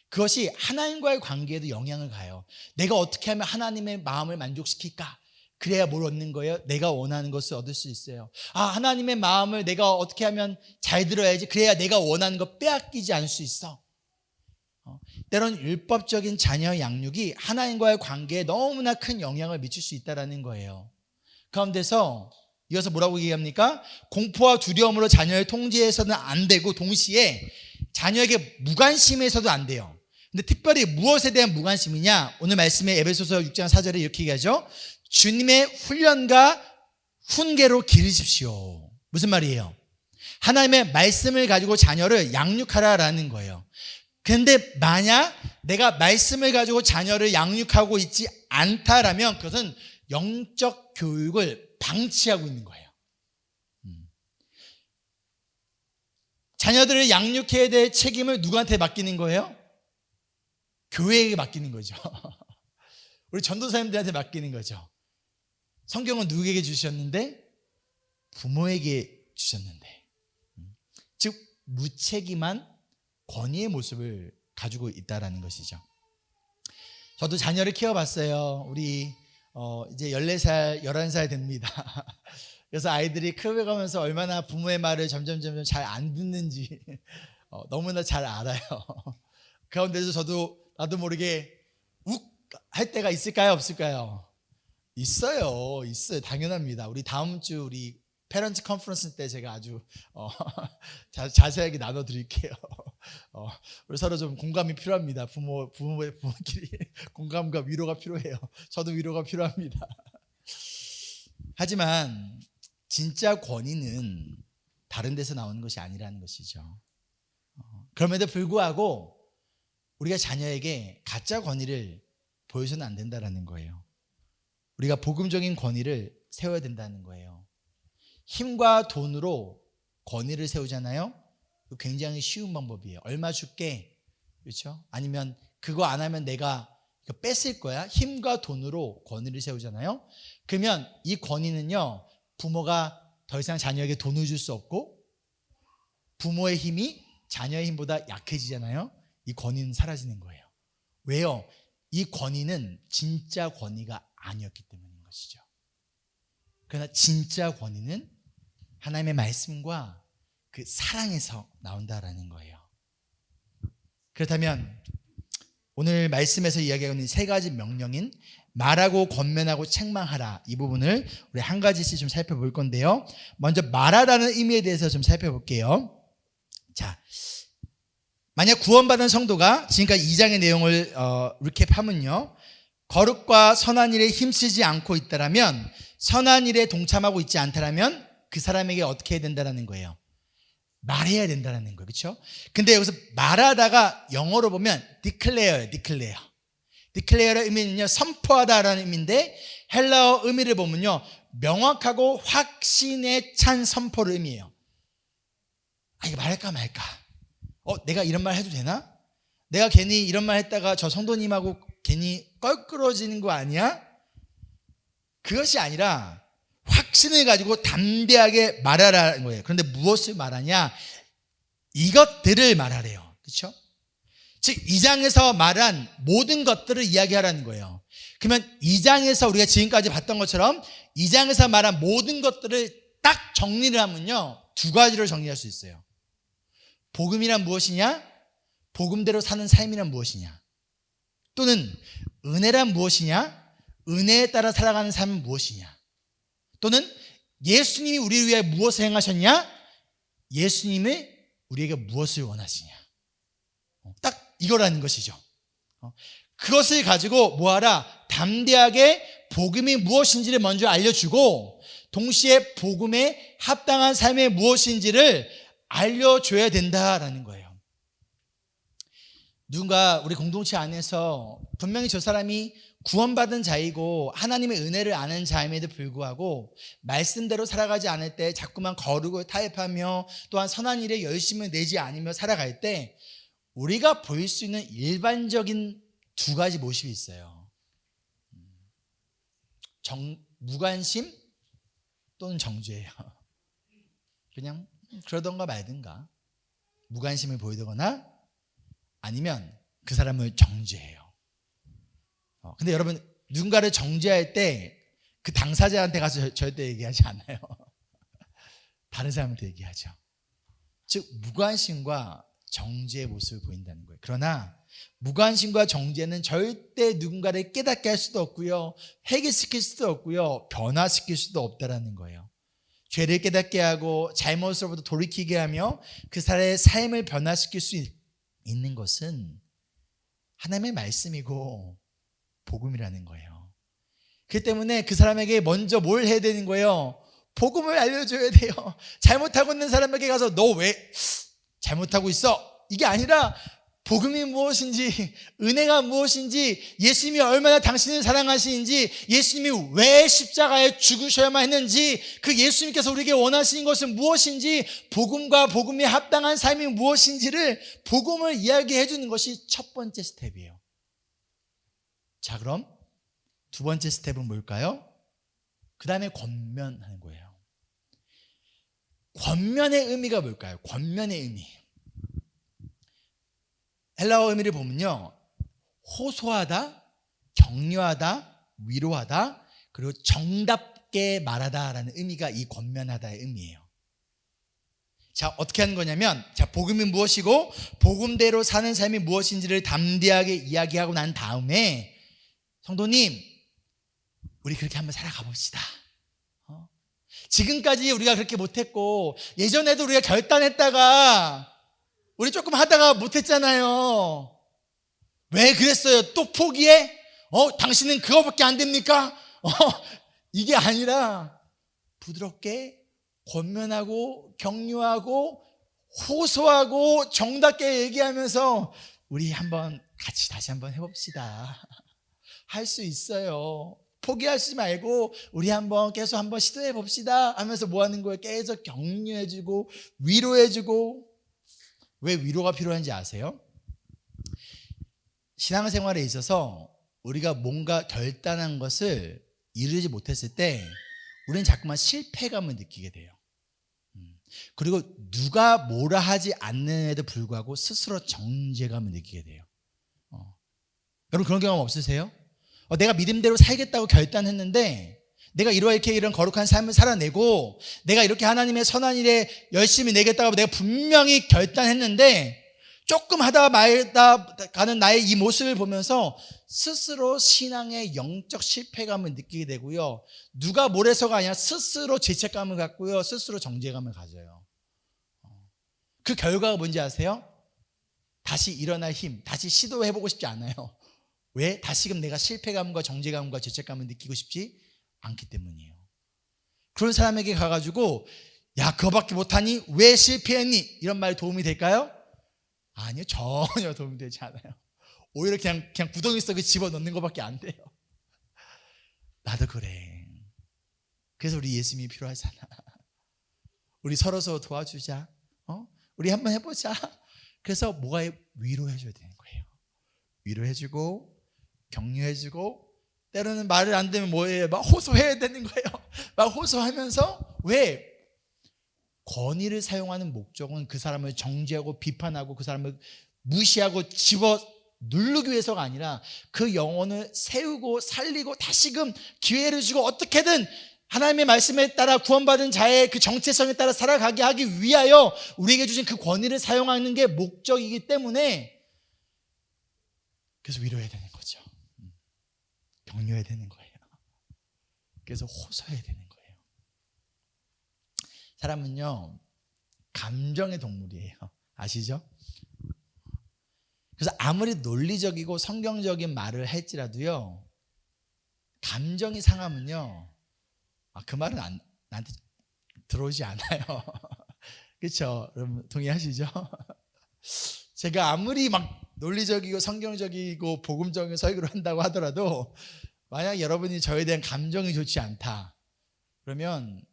S1: 그것이 하나님과의 관계에도 영향을 가요. 내가 어떻게 하면 하나님의 마음을 만족시킬까? 그래야 뭘 얻는 거예요? 내가 원하는 것을 얻을 수 있어요. 하나님의 마음을 내가 어떻게 하면 잘 들어야지. 그래야 내가 원하는 거 빼앗기지 않을 수 있어. 때론 율법적인 자녀 양육이 하나님과의 관계에 너무나 큰 영향을 미칠 수 있다는 거예요. 가운데서 이어서 뭐라고 얘기합니까? 공포와 두려움으로 자녀를 통제해서는 안 되고 동시에 자녀에게 무관심해서도 안 돼요. 근데 특별히 무엇에 대한 무관심이냐? 오늘 말씀에 에베소서 6장 4절에 이렇게 얘기하죠. 주님의 훈련과 훈계로 기르십시오. 무슨 말이에요? 하나님의 말씀을 가지고 자녀를 양육하라라는 거예요. 그런데 만약 내가 말씀을 가지고 자녀를 양육하고 있지 않다라면 그것은 영적 교육을 방치하고 있는 거예요. 자녀들을 양육해야 될 책임을 누구한테 맡기는 거예요? 교회에게 맡기는 거죠. 우리 전도사님들한테 맡기는 거죠. 성경은 누구에게 주셨는데? 부모에게 주셨는데. 즉 무책임한 권위의 모습을 가지고 있다라는 것이죠. 저도 자녀를 키워봤어요. 우리 이제 14살, 11살 됩니다. 그래서 아이들이 크어가면서 얼마나 부모의 말을 점점 잘 안 듣는지 너무나 잘 알아요. 그런데도 저도 나도 모르게 욱 할 때가 있을까요? 없을까요? 있어요. 당연합니다. 우리 다음 주 우리 페런트 컨퍼런스 때 제가 아주 자세하게 나눠드릴게요. 우리 서로 좀 공감이 필요합니다. 부모끼리 공감과 위로가 필요해요. 저도 위로가 필요합니다. 하지만 진짜 권위는 다른 데서 나오는 것이 아니라는 것이죠. 그럼에도 불구하고 우리가 자녀에게 가짜 권위를 보여서는 안 된다는 거예요. 우리가 복음적인 권위를 세워야 된다는 거예요. 힘과 돈으로 권위를 세우잖아요. 굉장히 쉬운 방법이에요. 얼마 줄게, 그렇죠? 아니면 그거 안 하면 내가 뺏을 거야. 힘과 돈으로 권위를 세우잖아요. 그러면 이 권위는요, 부모가 더 이상 자녀에게 돈을 줄 수 없고 부모의 힘이 자녀의 힘보다 약해지잖아요. 이 권위는 사라지는 거예요. 왜요? 이 권위는 진짜 권위가 아니었기 때문인 것이죠. 그러나 진짜 권위는 하나님의 말씀과 그 사랑에서 나온다라는 거예요. 그렇다면 오늘 말씀에서 이야기하고 있는 세 가지 명령인 말하고 권면하고 책망하라, 이 부분을 우리 한 가지씩 좀 살펴볼 건데요. 먼저 말하라는 의미에 대해서 좀 살펴볼게요. 자, 만약 구원받은 성도가 지금까지 2장의 내용을 리캡하면요, 거룩과 선한 일에 힘쓰지 않고 있다라면, 선한 일에 동참하고 있지 않다라면 그 사람에게 어떻게 해야 된다는 거예요? 말해야 된다는 거예요. 그렇죠? 근데 여기서 말하다가 영어로 보면 declare예요. declare의 의미는요, 선포하다라는 의미인데 헬라어 의미를 보면요, 명확하고 확신에 찬 선포를 의미해요. 이거 말할까 말까? 내가 이런 말 해도 되나? 내가 괜히 이런 말 했다가 저 성도님하고 괜히 껄끄러지는 거 아니야? 그것이 아니라 확신을 가지고 담대하게 말하라는 거예요. 그런데 무엇을 말하냐? 이것들을 말하래요. 그렇죠? 즉 2장에서 말한 모든 것들을 이야기하라는 거예요. 그러면 2장에서 우리가 지금까지 봤던 것처럼 2장에서 말한 모든 것들을 딱 정리를 하면요, 두 가지로 정리할 수 있어요. 복음이란 무엇이냐? 복음대로 사는 삶이란 무엇이냐? 또는 은혜란 무엇이냐? 은혜에 따라 살아가는 삶은 무엇이냐? 또는 예수님이 우리를 위해 무엇을 행하셨냐? 예수님이 우리에게 무엇을 원하시냐? 딱 이거라는 것이죠. 그것을 가지고 뭐하라? 담대하게 복음이 무엇인지를 먼저 알려주고 동시에 복음에 합당한 삶이 무엇인지를 알려줘야 된다라는 거예요. 누군가 우리 공동체 안에서 분명히 저 사람이 구원받은 자이고 하나님의 은혜를 아는 자임에도 불구하고 말씀대로 살아가지 않을 때 자꾸만 거르고 타협하며 또한 선한 일에 열심을 내지 않으며 살아갈 때 우리가 보일 수 있는 일반적인 두 가지 모습이 있어요. 무관심 또는 정죄예요. 그냥 그러던가 말든가 무관심을 보이거나 아니면 그 사람을 정죄해요. 근데 여러분, 누군가를 정죄할 때 그 당사자한테 가서 절대 얘기하지 않아요. 다른 사람한테 얘기하죠. 즉 무관심과 정죄의 모습을 보인다는 거예요. 그러나 무관심과 정죄는 절대 누군가를 깨닫게 할 수도 없고요, 회개시킬 수도 없고요, 변화시킬 수도 없다라는 거예요. 죄를 깨닫게 하고 잘못으로부터 돌이키게 하며 그 사람의 삶을 변화시킬 수 있는 것은 하나님의 말씀이고 복음이라는 거예요. 그렇기 때문에 그 사람에게 먼저 뭘 해야 되는 거예요? 복음을 알려줘야 돼요. 잘못하고 있는 사람에게 가서 너 왜 잘못하고 있어? 이게 아니라 복음이 무엇인지, 은혜가 무엇인지, 예수님이 얼마나 당신을 사랑하시는지, 예수님이 왜 십자가에 죽으셔야만 했는지, 그 예수님께서 우리에게 원하시는 것은 무엇인지, 복음과 복음에 합당한 삶이 무엇인지를 복음을 이야기해 주는 것이 첫 번째 스텝이에요. 자, 그럼 두 번째 스텝은 뭘까요? 그 다음에 권면하는 거예요. 권면의 의미가 뭘까요? 권면의 의미. 헬라어 의미를 보면요, 호소하다, 격려하다, 위로하다, 그리고 정답게 말하다라는 의미가 이 권면하다의 의미예요. 자, 어떻게 하는 거냐면, 자, 복음이 무엇이고 복음대로 사는 삶이 무엇인지를 담대하게 이야기하고 난 다음에, 성도님, 우리 그렇게 한번 살아가 봅시다. 지금까지 우리가 그렇게 못했고 예전에도 우리가 결단했다가 우리 조금 하다가 못했잖아요. 왜 그랬어요? 또 포기해? 당신은 그거밖에 안 됩니까? 이게 아니라 부드럽게 권면하고 격려하고 호소하고 정답게 얘기하면서 우리 한번 같이 다시 한번 해봅시다. 할 수 있어요. 포기하지 말고 우리 한번 계속 한번 시도해 봅시다 하면서 뭐 하는 거예요? 계속 격려해주고 위로해주고. 왜 위로가 필요한지 아세요? 신앙생활에 있어서 우리가 뭔가 결단한 것을 이루지 못했을 때 우리는 자꾸만 실패감을 느끼게 돼요. 그리고 누가 뭐라 하지 않는에도 불구하고 스스로 정죄감을 느끼게 돼요. 여러분 그런 경험 없으세요? 내가 믿음대로 살겠다고 결단했는데 내가 이렇게 이런 거룩한 삶을 살아내고 내가 이렇게 하나님의 선한 일에 열심히 내겠다고 내가 분명히 결단했는데 조금 하다 말다 가는 나의 이 모습을 보면서 스스로 신앙의 영적 실패감을 느끼게 되고요, 누가 뭐래서가 아니라 스스로 죄책감을 갖고요, 스스로 정죄감을 가져요. 그 결과가 뭔지 아세요? 다시 일어날 힘, 다시 시도해보고 싶지 않아요. 왜? 다시금 내가 실패감과 정죄감과 죄책감을 느끼고 싶지 않기 때문이에요. 그런 사람에게 가가지고 야, 그거밖에 못하니? 왜 실패했니? 이런 말이 도움이 될까요? 아니요, 전혀 도움이 되지 않아요. 오히려 그냥 구덩이 속에 집어넣는 것밖에 안 돼요. 나도 그래. 그래서 우리 예수님이 필요하잖아. 우리 서로 도와주자. 우리 한번 해보자. 그래서 뭐가 위로해줘야 되는 거예요. 위로해주고 격려해주고, 때로는 말을 안 되면 뭐예요? 막 호소해야 되는 거예요. 막 호소하면서, 왜? 권위를 사용하는 목적은 그 사람을 정죄하고 비판하고 그 사람을 무시하고 집어 누르기 위해서가 아니라 그 영혼을 세우고 살리고 다시금 기회를 주고 어떻게든 하나님의 말씀에 따라 구원받은 자의 그 정체성에 따라 살아가게 하기 위하여 우리에게 주신 그 권위를 사용하는 게 목적이기 때문에, 그래서 위로해야 되는 거죠. 격려해야 되는 거예요. 그래서 호소해야 되는 거예요. 사람은요, 감정의 동물이에요. 아시죠? 그래서 아무리 논리적이고 성경적인 말을 할지라도요, 감정이 상하면요, 그 말은 나한테 들어오지 않아요. 그렇죠? 여러분 동의하시죠? 제가 아무리 막 논리적이고 성경적이고 복음적인 설교를 한다고 하더라도 만약 여러분이 저에 대한 감정이 좋지 않다 그러면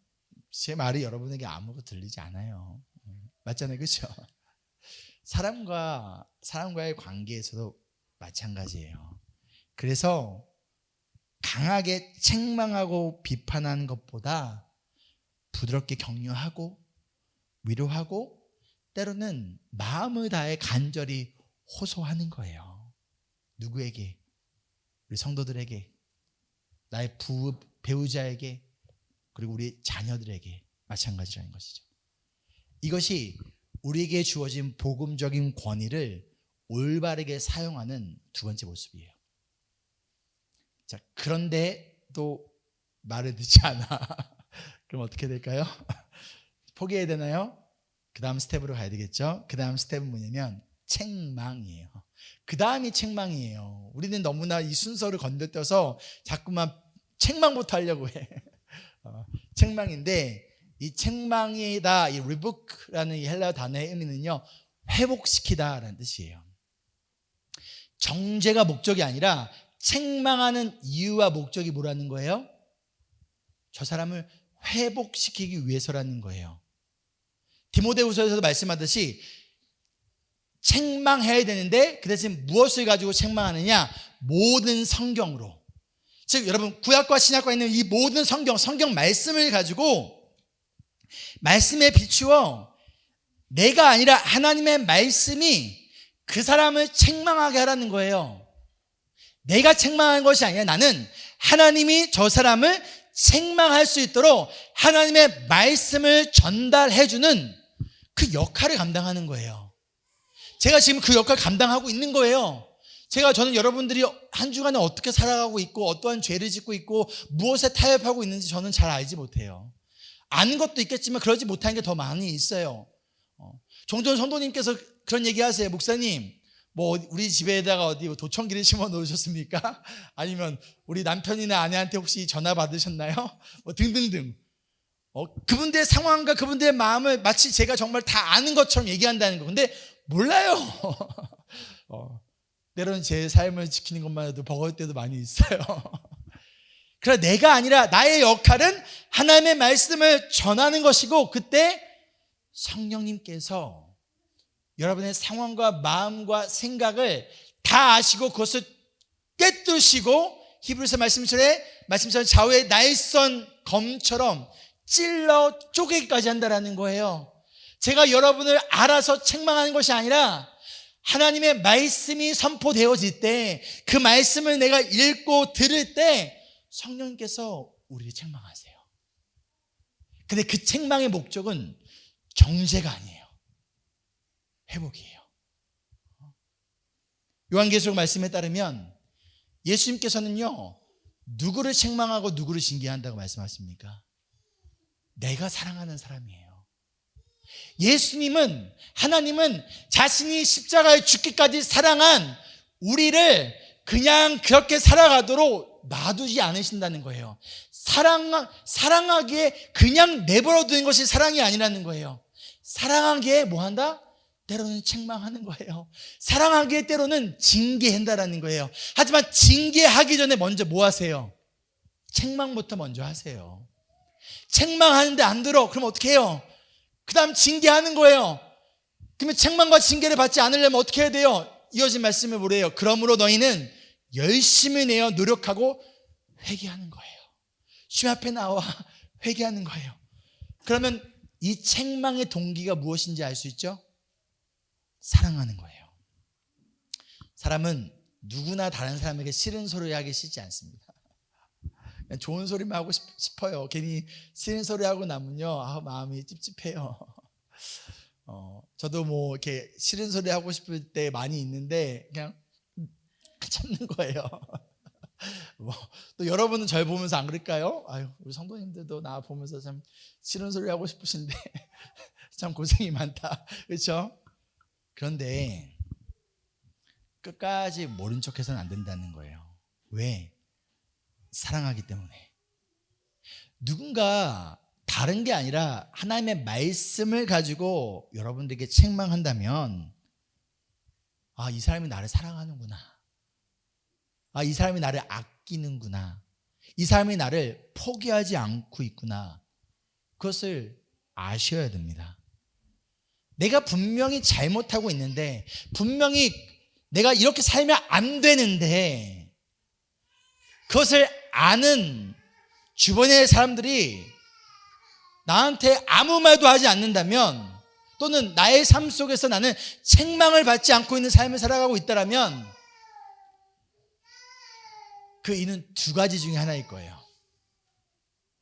S1: 제 말이 여러분에게 아무것도 들리지 않아요. 맞잖아요, 그렇죠? 사람과의 관계에서도 마찬가지예요. 그래서 강하게 책망하고 비판하는 것보다 부드럽게 격려하고 위로하고 때로는 마음을 다해 간절히 호소하는 거예요. 누구에게? 우리 성도들에게, 나의 배우자에게, 그리고 우리 자녀들에게 마찬가지라는 것이죠. 이것이 우리에게 주어진 복음적인 권위를 올바르게 사용하는 두 번째 모습이에요. 자, 그런데 또 말을 듣지 않아. 그럼 어떻게 될까요? 포기해야 되나요? 그 다음 스텝으로 가야 되겠죠? 그 다음 스텝은 뭐냐면 책망이에요. 그 다음이 책망이에요. 우리는 너무나 이 순서를 건너뛰어서 자꾸만 책망부터 하려고 해. 책망인데, 이 책망이다, 이 리부크라는 이 헬라어 단어의 의미는요, 회복시키다라는 뜻이에요. 정죄가 목적이 아니라 책망하는 이유와 목적이 뭐라는 거예요? 저 사람을 회복시키기 위해서라는 거예요. 디모데후서에서도 말씀하듯이 책망해야 되는데 그 대신 무엇을 가지고 책망하느냐? 모든 성경으로. 즉 여러분, 구약과 신약과 있는 이 모든 성경 말씀을 가지고 말씀에 비추어 내가 아니라 하나님의 말씀이 그 사람을 책망하게 하라는 거예요. 내가 책망하는 것이 아니라 나는 하나님이 저 사람을 책망할 수 있도록 하나님의 말씀을 전달해주는 그 역할을 감당하는 거예요. 제가 지금 그 역할을 감당하고 있는 거예요. 저는 여러분들이 한 주간에 어떻게 살아가고 있고 어떠한 죄를 짓고 있고 무엇에 타협하고 있는지 저는 잘 알지 못해요. 아는 것도 있겠지만 그러지 못하는 게 더 많이 있어요. 종종 성도님께서 그런 얘기 하세요. 목사님, 뭐 우리 집에다가 어디 도청기를 심어 놓으셨습니까? 아니면 우리 남편이나 아내한테 혹시 전화 받으셨나요? 뭐 등등등. 그분들의 상황과 그분들의 마음을 마치 제가 정말 다 아는 것처럼 얘기한다는 거. 근데 몰라요. 때로는 제 삶을 지키는 것만 해도 버거울 때도 많이 있어요. 그러나 내가 아니라 나의 역할은 하나님의 말씀을 전하는 것이고, 그때 성령님께서 여러분의 상황과 마음과 생각을 다 아시고 그것을 꿰뚫으시고, 히브리서 말씀처럼 좌우의 날선 검처럼 찔러 쪼개기까지 한다라는 거예요. 제가 여러분을 알아서 책망하는 것이 아니라 하나님의 말씀이 선포되어질 때, 그 말씀을 내가 읽고 들을 때 성령님께서 우리를 책망하세요. 근데 그 책망의 목적은 정죄가 아니에요. 회복이에요. 요한계시록 말씀에 따르면 예수님께서는요, 누구를 책망하고 누구를 징계한다고 말씀하십니까? 내가 사랑하는 사람이에요. 예수님은, 하나님은 자신이 십자가에 죽기까지 사랑한 우리를 그냥 그렇게 살아가도록 놔두지 않으신다는 거예요. 사랑하기에 그냥 내버려 두는 것이 사랑이 아니라는 거예요. 사랑하기에 뭐 한다? 때로는 책망하는 거예요. 사랑하기에 때로는 징계한다라는 거예요. 하지만 징계하기 전에 먼저 뭐 하세요? 책망부터 먼저 하세요. 책망하는데 안 들어. 그럼 어떻게 해요? 그 다음 징계하는 거예요. 그러면 책망과 징계를 받지 않으려면 어떻게 해야 돼요? 이어진 말씀을 뭐래요? 그러므로 너희는 열심히 내어 노력하고 회개하는 거예요. 주님 앞에 나와 회개하는 거예요. 그러면 이 책망의 동기가 무엇인지 알 수 있죠? 사랑하는 거예요. 사람은 누구나 다른 사람에게 싫은 소리 하기 싫지 않습니다. 그냥 좋은 소리만 하고 싶어요. 괜히 싫은 소리 하고 나면요, 마음이 찝찝해요. 저도 뭐 이렇게 싫은 소리 하고 싶을 때 많이 있는데 그냥 참는 거예요. 또 여러분은 절 보면서 안 그럴까요? 아유, 우리 성도님들도 나 보면서 참 싫은 소리 하고 싶으신데 참 고생이 많다, 그렇죠? 그런데 끝까지 모른 척해서는 안 된다는 거예요. 왜? 사랑하기 때문에. 누군가 다른 게 아니라 하나님의 말씀을 가지고 여러분들에게 책망한다면, 이 사람이 나를 사랑하는구나, 이 사람이 나를 아끼는구나, 이 사람이 나를 포기하지 않고 있구나, 그것을 아셔야 됩니다. 내가 분명히 잘못하고 있는데, 분명히 내가 이렇게 살면 안 되는데, 그것을 아는 주변의 사람들이 나한테 아무 말도 하지 않는다면, 또는 나의 삶 속에서 나는 책망을 받지 않고 있는 삶을 살아가고 있다면, 그 이유는 두 가지 중에 하나일 거예요.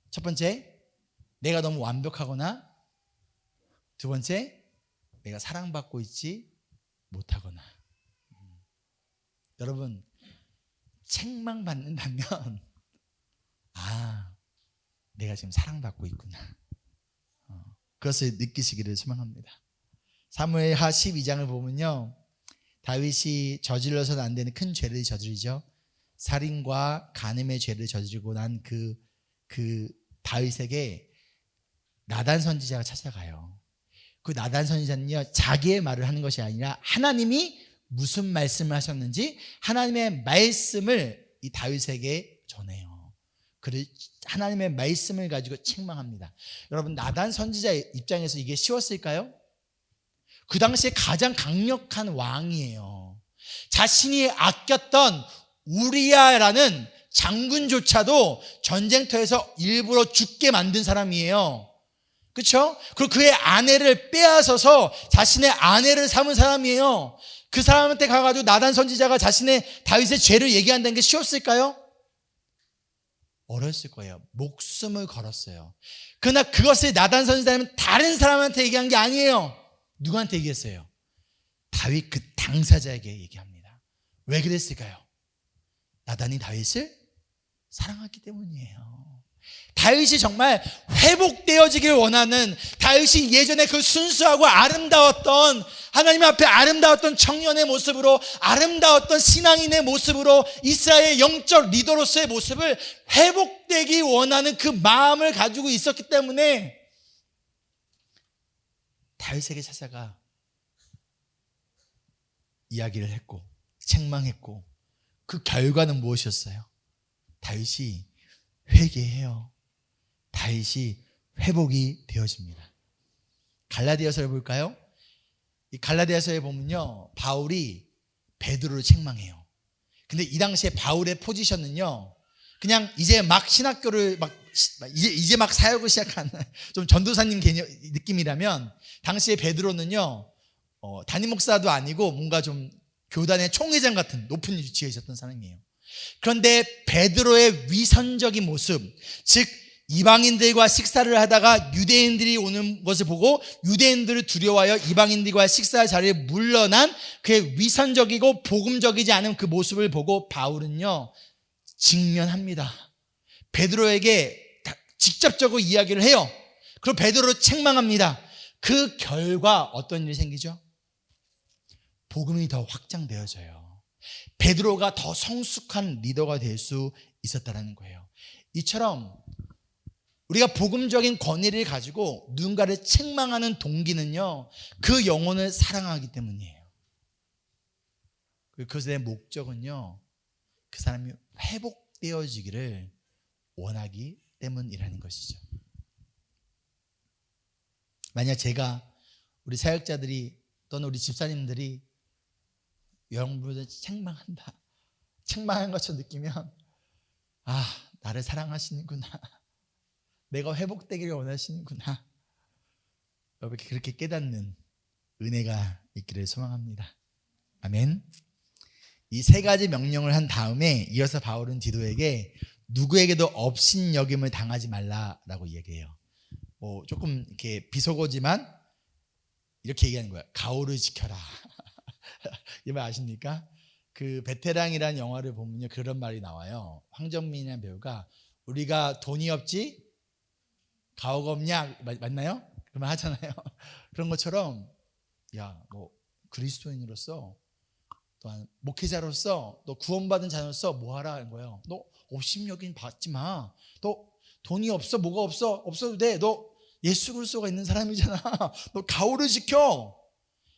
S1: 첫 번째, 내가 너무 완벽하거나, 두 번째, 내가 사랑받고 있지 못하거나. 여러분, 책망받는다면 내가 지금 사랑받고 있구나, 그것을 느끼시기를 소망합니다. 사무엘하 12장을 보면요, 다윗이 저질러서는 안 되는 큰 죄를 저지르죠. 살인과 간음의 죄를 저지르고 난 그 다윗에게 나단 선지자가 찾아가요. 그 나단 선지자는요, 자기의 말을 하는 것이 아니라 하나님이 무슨 말씀을 하셨는지 하나님의 말씀을 이 다윗에게 전해요. 그를 하나님의 말씀을 가지고 책망합니다. 여러분, 나단 선지자의 입장에서 이게 쉬웠을까요? 그 당시에 가장 강력한 왕이에요. 자신이 아꼈던 우리야라는 장군조차도 전쟁터에서 일부러 죽게 만든 사람이에요. 그렇죠? 그리고 그의 아내를 빼앗아서 자신의 아내를 삼은 사람이에요. 그 사람한테 가가지고 나단 선지자가 자신의 다윗의 죄를 얘기한다는 게 쉬웠을까요? 어려웠을 거예요. 목숨을 걸었어요. 그러나 그것을 나단 선지자는 다른 사람한테 얘기한 게 아니에요. 누구한테 얘기했어요? 다윗 그 당사자에게 얘기합니다. 왜 그랬을까요? 나단이 다윗을 사랑하기 때문이에요. 다윗이 정말 회복되어지길 원하는, 다윗이 예전에 그 순수하고 아름다웠던, 하나님 앞에 아름다웠던 청년의 모습으로, 아름다웠던 신앙인의 모습으로, 이스라엘의 영적 리더로서의 모습을 회복되기 원하는 그 마음을 가지고 있었기 때문에 다윗에게 찾아가 이야기를 했고 책망했고, 그 결과는 무엇이었어요? 다윗이 회개해요. 다윗이 회복이 되어집니다. 갈라디아서를 볼까요? 이 갈라디아서에 보면요, 바울이 베드로를 책망해요. 근데 이 당시에 바울의 포지션은요, 그냥 이제 막 신학교를 이제 막 사역을 시작한 좀 전도사님 개념 느낌이라면, 당시에 베드로는요, 담임 목사도 아니고 뭔가 좀 교단의 총회장 같은 높은 위치에 있었던 사람이에요. 그런데 베드로의 위선적인 모습, 즉 이방인들과 식사를 하다가 유대인들이 오는 것을 보고 유대인들을 두려워하여 이방인들과 식사 자리에 물러난 그의 위선적이고 복음적이지 않은 그 모습을 보고 바울은요, 직면합니다. 베드로에게 직접적으로 이야기를 해요. 그리고 베드로를 책망합니다. 그 결과 어떤 일이 생기죠? 복음이 더 확장되어져요. 베드로가 더 성숙한 리더가 될 수 있었다는 거예요. 이처럼 우리가 복음적인 권위를 가지고 누군가를 책망하는 동기는요, 그 영혼을 사랑하기 때문이에요. 그것의 목적은요, 그 사람이 회복되어지기를 원하기 때문이라는 것이죠. 만약 제가 우리 사역자들이 또는 우리 집사님들이 여러분들을 책망한 것처럼 느끼면, 아, 나를 사랑하시는구나, 내가 회복되기를 원하시는구나, 여러분 그렇게 깨닫는 은혜가 있기를 소망합니다. 아멘. 이 세 가지 명령을 한 다음에 이어서 바울은 디도에게 누구에게도 업신여김을 당하지 말라라고 얘기해요. 조금 이렇게 비속어지만 이렇게 얘기하는 거야. 가오를 지켜라. 이 말 아십니까? 그 베테랑이라는 영화를 보면요, 그런 말이 나와요. 황정민이라는 배우가 우리가 돈이 없지 가오가 없냐, 맞나요? 그런 말 하잖아요. 그런 것처럼 야, 뭐 그리스도인으로서 또한 목회자로서 너 구원받은 자로서 뭐 하라 하는 거예요. 너 업신여김 받지 마. 너 돈이 없어, 뭐가 없어, 없어도 돼. 너 예수 그리스도가 있는 사람이잖아. 너 가오를 지켜.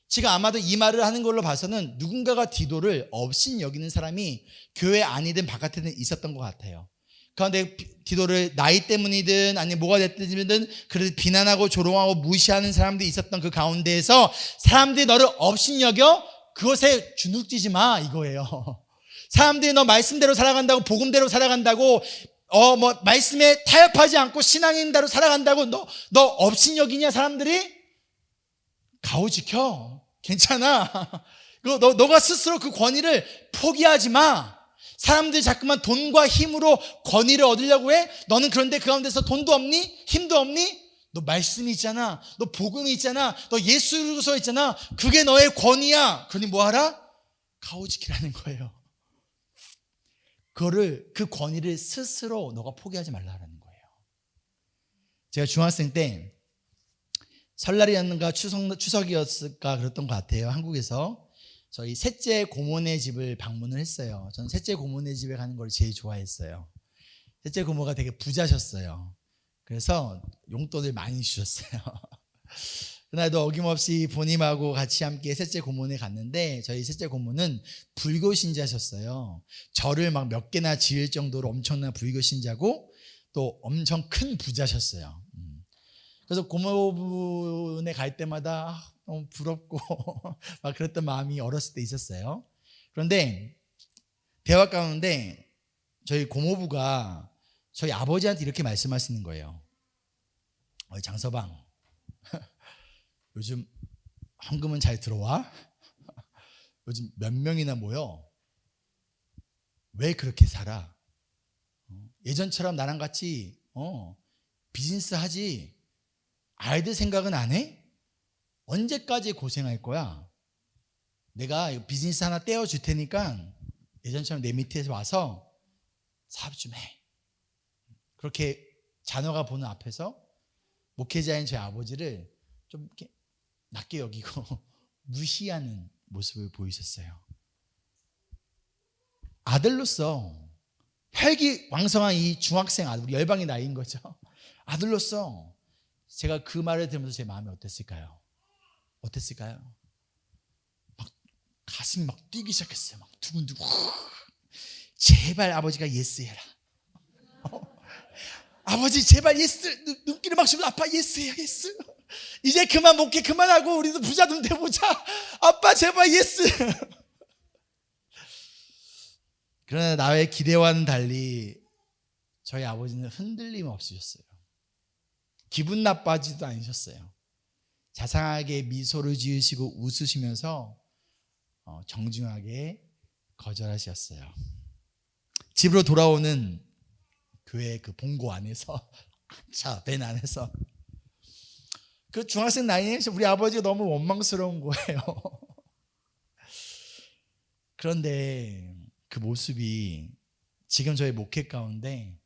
S1: 지금 아마도 이 말을 하는 걸로 봐서는 누군가가 디도를 업신여기는 사람이 교회 안이든 바깥이든 있었던 것 같아요. 그런데 디도를 나이 때문이든 아니면 뭐가 됐든 그래도 비난하고 조롱하고 무시하는 사람들이 있었던 그 가운데에서 사람들이 너를 업신여겨 그것에 주눅지지 마, 이거예요. 사람들이 너 말씀대로 살아간다고, 복음대로 살아간다고, 말씀에 타협하지 않고 신앙인대로 살아간다고 너 업신여기냐, 사람들이? 가오 지켜. 괜찮아. 너가 스스로 그 권위를 포기하지 마. 사람들이 자꾸만 돈과 힘으로 권위를 얻으려고 해. 너는 그런데 그 가운데서 돈도 없니? 힘도 없니? 너 말씀이 있잖아. 너 복음이 있잖아. 너 예수 그리스도 있잖아. 그게 너의 권위야. 그러니 뭐하라? 가오 지키라는 거예요. 그 권위를 스스로 너가 포기하지 말라는 거예요. 제가 중학생 때 설날이었는가 추석이었을까 그랬던 것 같아요. 한국에서 저희 셋째 고모네 집을 방문을 했어요. 저는 셋째 고모네 집에 가는 걸 제일 좋아했어요. 셋째 고모가 되게 부자셨어요. 그래서 용돈을 많이 주셨어요. 그날도 어김없이 본인하고 같이 함께 셋째 고모네 갔는데, 저희 셋째 고모는 불교 신자셨어요. 절을 막 몇 개나 지을 정도로 엄청난 불교 신자고 또 엄청 큰 부자셨어요. 그래서 고모분에 갈 때마다 너무 부럽고 막 그랬던 마음이 어렸을 때 있었어요. 그런데 대화 가운데 저희 고모부가 저희 아버지한테 이렇게 말씀하시는 거예요. 장서방, 요즘 헌금은 잘 들어와? 요즘 몇 명이나 모여? 왜 그렇게 살아? 예전처럼 나랑 같이 비즈니스 하지? 아이들 생각은 안 해? 언제까지 고생할 거야? 내가 비즈니스 하나 떼어줄 테니까 예전처럼 내 밑에서 와서 사업 좀 해. 그렇게 자녀가 보는 앞에서 목회자인 저희 아버지를 좀 이렇게 낮게 여기고 무시하는 모습을 보이셨어요. 아들로서 혈기왕성한 이 중학생 아들, 우리 열방의 나이인 거죠. 아들로서 제가 그 말을 들으면서 제 마음이 어땠을까요? 막 가슴이 막 뛰기 시작했어요. 막 두근두근. 제발 아버지가 예스해라. 아버지 제발 예스. 눈길을 막 주면 아빠 예스해요, 예스. 이제 그만 목회 그만하고 우리도 부자 좀 돼보자. 아빠 제발 예스. 그러나 나의 기대와는 달리 저희 아버지는 흔들림 없으셨어요. 기분 나빠지도 않으셨어요. 자상하게 미소를 지으시고 웃으시면서 정중하게 거절하셨어요. 집으로 돌아오는 교회 그 봉고 안에서 벤 안에서 그 중학생 나이에 우리 아버지가 너무 원망스러운 거예요. 그런데 그 모습이 지금 저희 목회 가운데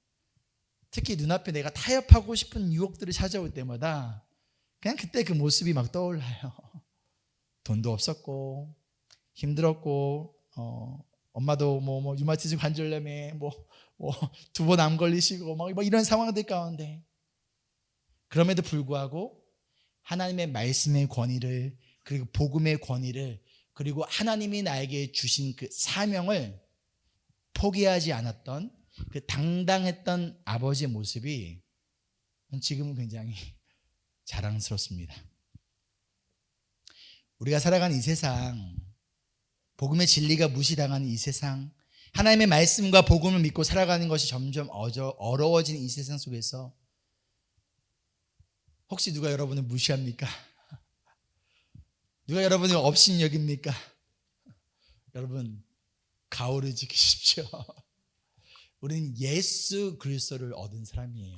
S1: 특히 눈앞에 내가 타협하고 싶은 유혹들이 찾아올 때마다 그냥 그때 그 모습이 막 떠올라요. 돈도 없었고 힘들었고 엄마도 뭐 유마티즈 관절염에 뭐 두 번 암 걸리시고 막 이런 상황들 가운데 그럼에도 불구하고 하나님의 말씀의 권위를 그리고 복음의 권위를 그리고 하나님이 나에게 주신 그 사명을 포기하지 않았던 그 당당했던 아버지의 모습이 지금은 굉장히 자랑스럽습니다. 우리가 살아가는 이 세상, 복음의 진리가 무시당하는 이 세상, 하나님의 말씀과 복음을 믿고 살아가는 것이 점점 어려워지는 이 세상 속에서 혹시 누가 여러분을 무시합니까? 누가 여러분을 업신여깁니까? 여러분 가오를 지키십시오. 우리는 예수 그리스도를 얻은 사람이에요.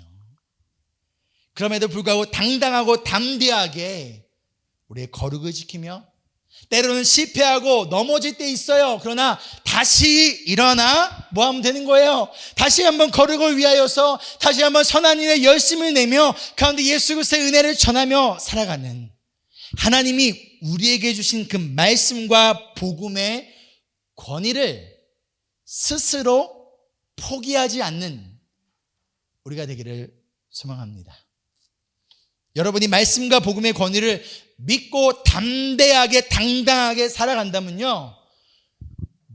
S1: 그럼에도 불구하고 당당하고 담대하게 우리의 거룩을 지키며 때로는 실패하고 넘어질 때 있어요. 그러나 다시 일어나 뭐 하면 되는 거예요? 다시 한번 거룩을 위하여서 다시 한번 선한 일에 열심을 내며 가운데 예수 그리스도의 은혜를 전하며 살아가는 하나님이 우리에게 주신 그 말씀과 복음의 권위를 스스로 포기하지 않는 우리가 되기를 소망합니다. 여러분이 말씀과 복음의 권위를 믿고 담대하게 당당하게 살아간다면요,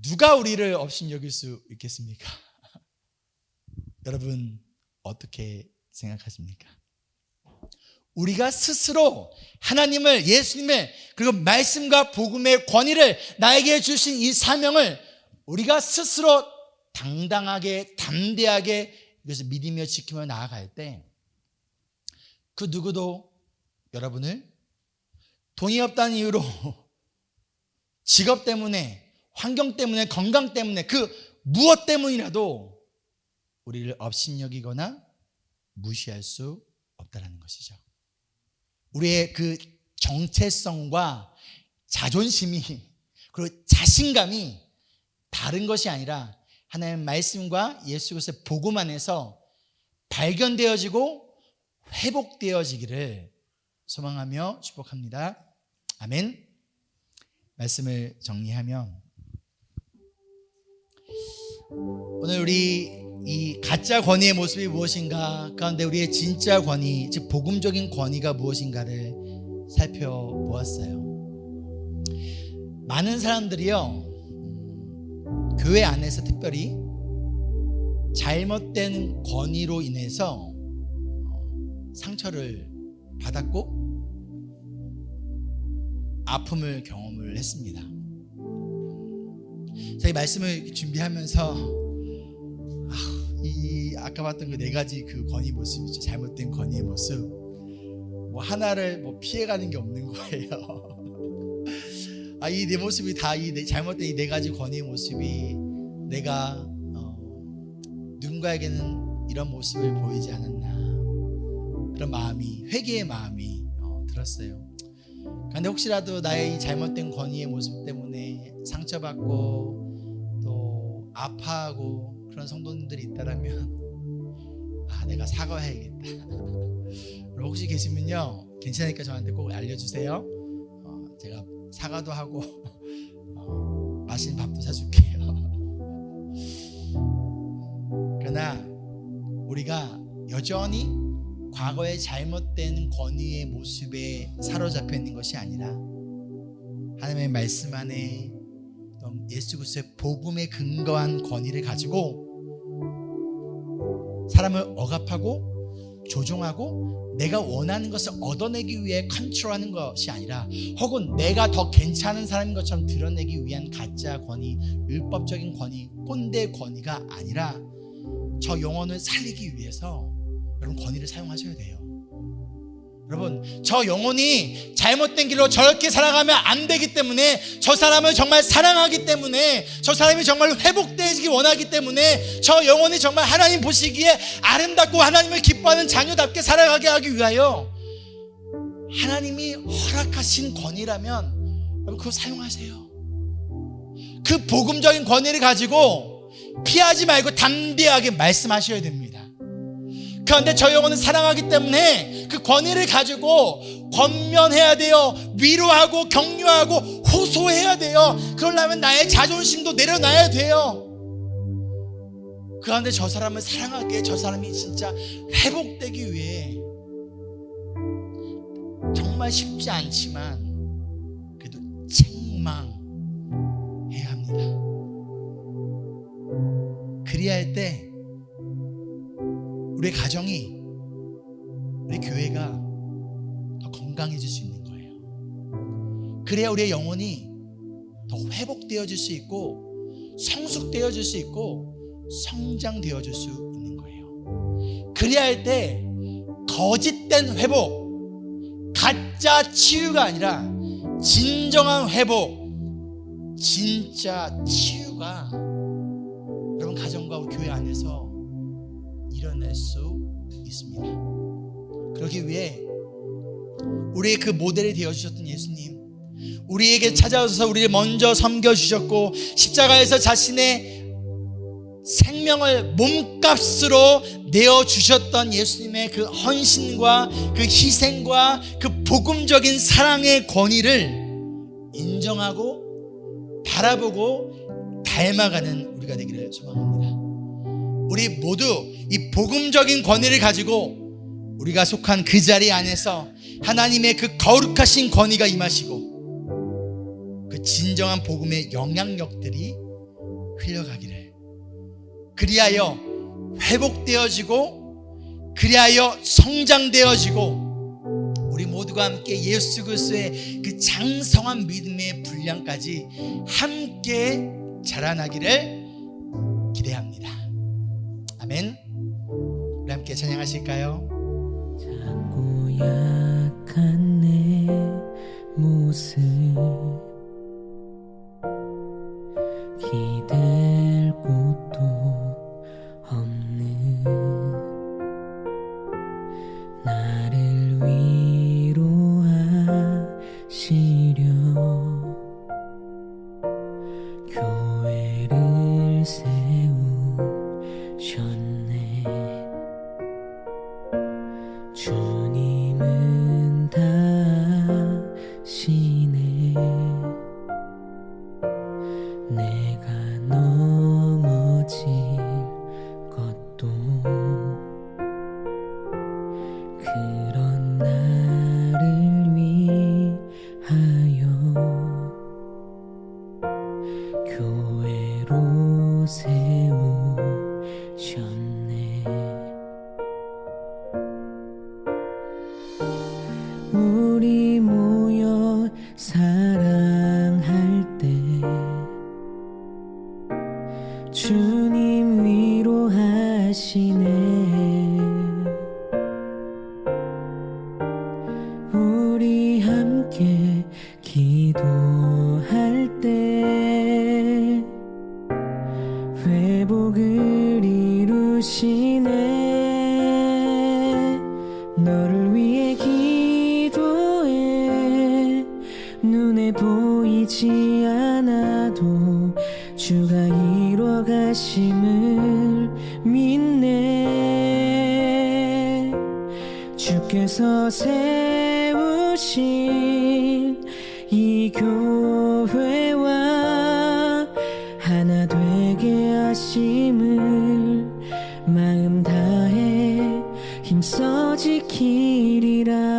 S1: 누가 우리를 업신여길 수 있겠습니까? 여러분 어떻게 생각하십니까? 우리가 스스로 하나님을, 예수님을, 그리고 말씀과 복음의 권위를 나에게 주신 이 사명을 우리가 스스로 당당하게 담대하게 이것을 믿으며 지키며 나아갈 때 그 누구도 여러분을 돈이 없다는 이유로 직업 때문에, 환경 때문에, 건강 때문에, 그 무엇 때문이라도 우리를 업신여기거나 무시할 수 없다는 것이죠. 우리의 그 정체성과 자존심이 그리고 자신감이 다른 것이 아니라 하나님의 말씀과 예수 그리스도의 복음 안에서 발견되어지고 회복되어지기를 소망하며 축복합니다. 아멘. 말씀을 정리하면 오늘 우리 이 가짜 권위의 모습이 무엇인가 가운데 우리의 진짜 권위, 즉 복음적인 권위가 무엇인가를 살펴보았어요. 많은 사람들이요, 교회 안에서 특별히 잘못된 권위로 인해서 상처를 받았고 아픔을 경험을 했습니다. 저희 말씀을 준비하면서 아까 봤던 그 네 가지 그 권위 모습이죠. 잘못된 권위의 모습. 뭐 하나를 뭐 피해가는 게 없는 거예요. 이 내 모습이 다 이 잘못된 이 네 가지 권위의 모습이 내가 누군가에게는 이런 모습을 보이지 않았나, 그런 마음이, 회개의 마음이 들었어요. 그런데 혹시라도 나의 이 잘못된 권위의 모습 때문에 상처받고 또 아파하고 그런 성도님들이 있다라면 내가 사과해야겠다. 혹시 계시면요, 괜찮으니까 저한테 꼭 알려주세요. 제가 사과도 하고 맛있는 밥도 사줄게요. 그러나 우리가 여전히 과거의 잘못된 권위의 모습에 사로잡혀 있는 것이 아니라 하나님의 말씀 안에 예수 그리스도의 복음에 근거한 권위를 가지고 사람을 억압하고 조종하고 내가 원하는 것을 얻어내기 위해 컨트롤하는 것이 아니라 혹은 내가 더 괜찮은 사람인 것처럼 드러내기 위한 가짜 권위, 율법적인 권위, 꼰대 권위가 아니라 저 영혼을 살리기 위해서 여러분 권위를 사용하셔야 돼요. 여러분, 저 영혼이 잘못된 길로 저렇게 살아가면 안 되기 때문에, 저 사람을 정말 사랑하기 때문에, 저 사람이 정말 회복되기 원하기 때문에, 저 영혼이 정말 하나님 보시기에 아름답고 하나님을 기뻐하는 자녀답게 살아가게 하기 위하여 하나님이 허락하신 권위라면 여러분 그거 사용하세요. 그 복음적인 권위를 가지고 피하지 말고 담대하게 말씀하셔야 됩니다. 그런데 저 영혼은 사랑하기 때문에 그 권위를 가지고 권면해야 돼요. 위로하고 격려하고 호소해야 돼요. 그러려면 나의 자존심도 내려놔야 돼요. 그 가운데 저 사람을 사랑하기에 저 사람이 진짜 회복되기 위해 정말 쉽지 않지만 그래도 책망해야 합니다. 그리야 할 때 우리 가정이, 우리 교회가 더 건강해질 수 있는 거예요. 그래야 우리의 영혼이 더 회복되어질 수 있고 성숙되어질 수 있고 성장되어질 수 있는 거예요. 그래야 할 때 거짓된 회복, 가짜 치유가 아니라 진정한 회복, 진짜 치유가 여러분 가정과 우리 교회 안에서 일어날 수 있습니다. 그러기 위해 우리의 그 모델이 되어주셨던 예수님, 우리에게 찾아오셔서 우리를 먼저 섬겨주셨고 십자가에서 자신의 생명을 몸값으로 내어주셨던 예수님의 그 헌신과 그 희생과 그 복음적인 사랑의 권위를 인정하고 바라보고 닮아가는 우리가 되기를 소망합니다. 우리 모두 이 복음적인 권위를 가지고 우리가 속한 그 자리 안에서 하나님의 그 거룩하신 권위가 임하시고 그 진정한 복음의 영향력들이 흘러가기를, 그리하여 회복되어지고 그리하여 성장되어지고 우리 모두가 함께 예수 그리스도의 그 장성한 믿음의 분량까지 함께 자라나기를 기대합니다. 아멘. 우리 함께 찬양하실까요?
S3: 작고 약한 내 모습 기댈 곳도 없는 나를 위로하시려 교회를 세우셨네. 주님은 다시네. 내가 넘어질 것도 그런 나를 위하여 교회로 세우셨네. 우리 모여 사랑할 때 주님 위로하시네. 우리 함께 기도할 때 회복을 이루시네. 너를 위해 기도해. 눈에 보이지 않아도 주가 이루어 가심을 믿네. 주께서 세우신 이 교회와 하나 되게 하심을 마음 다해 힘써 지키리라.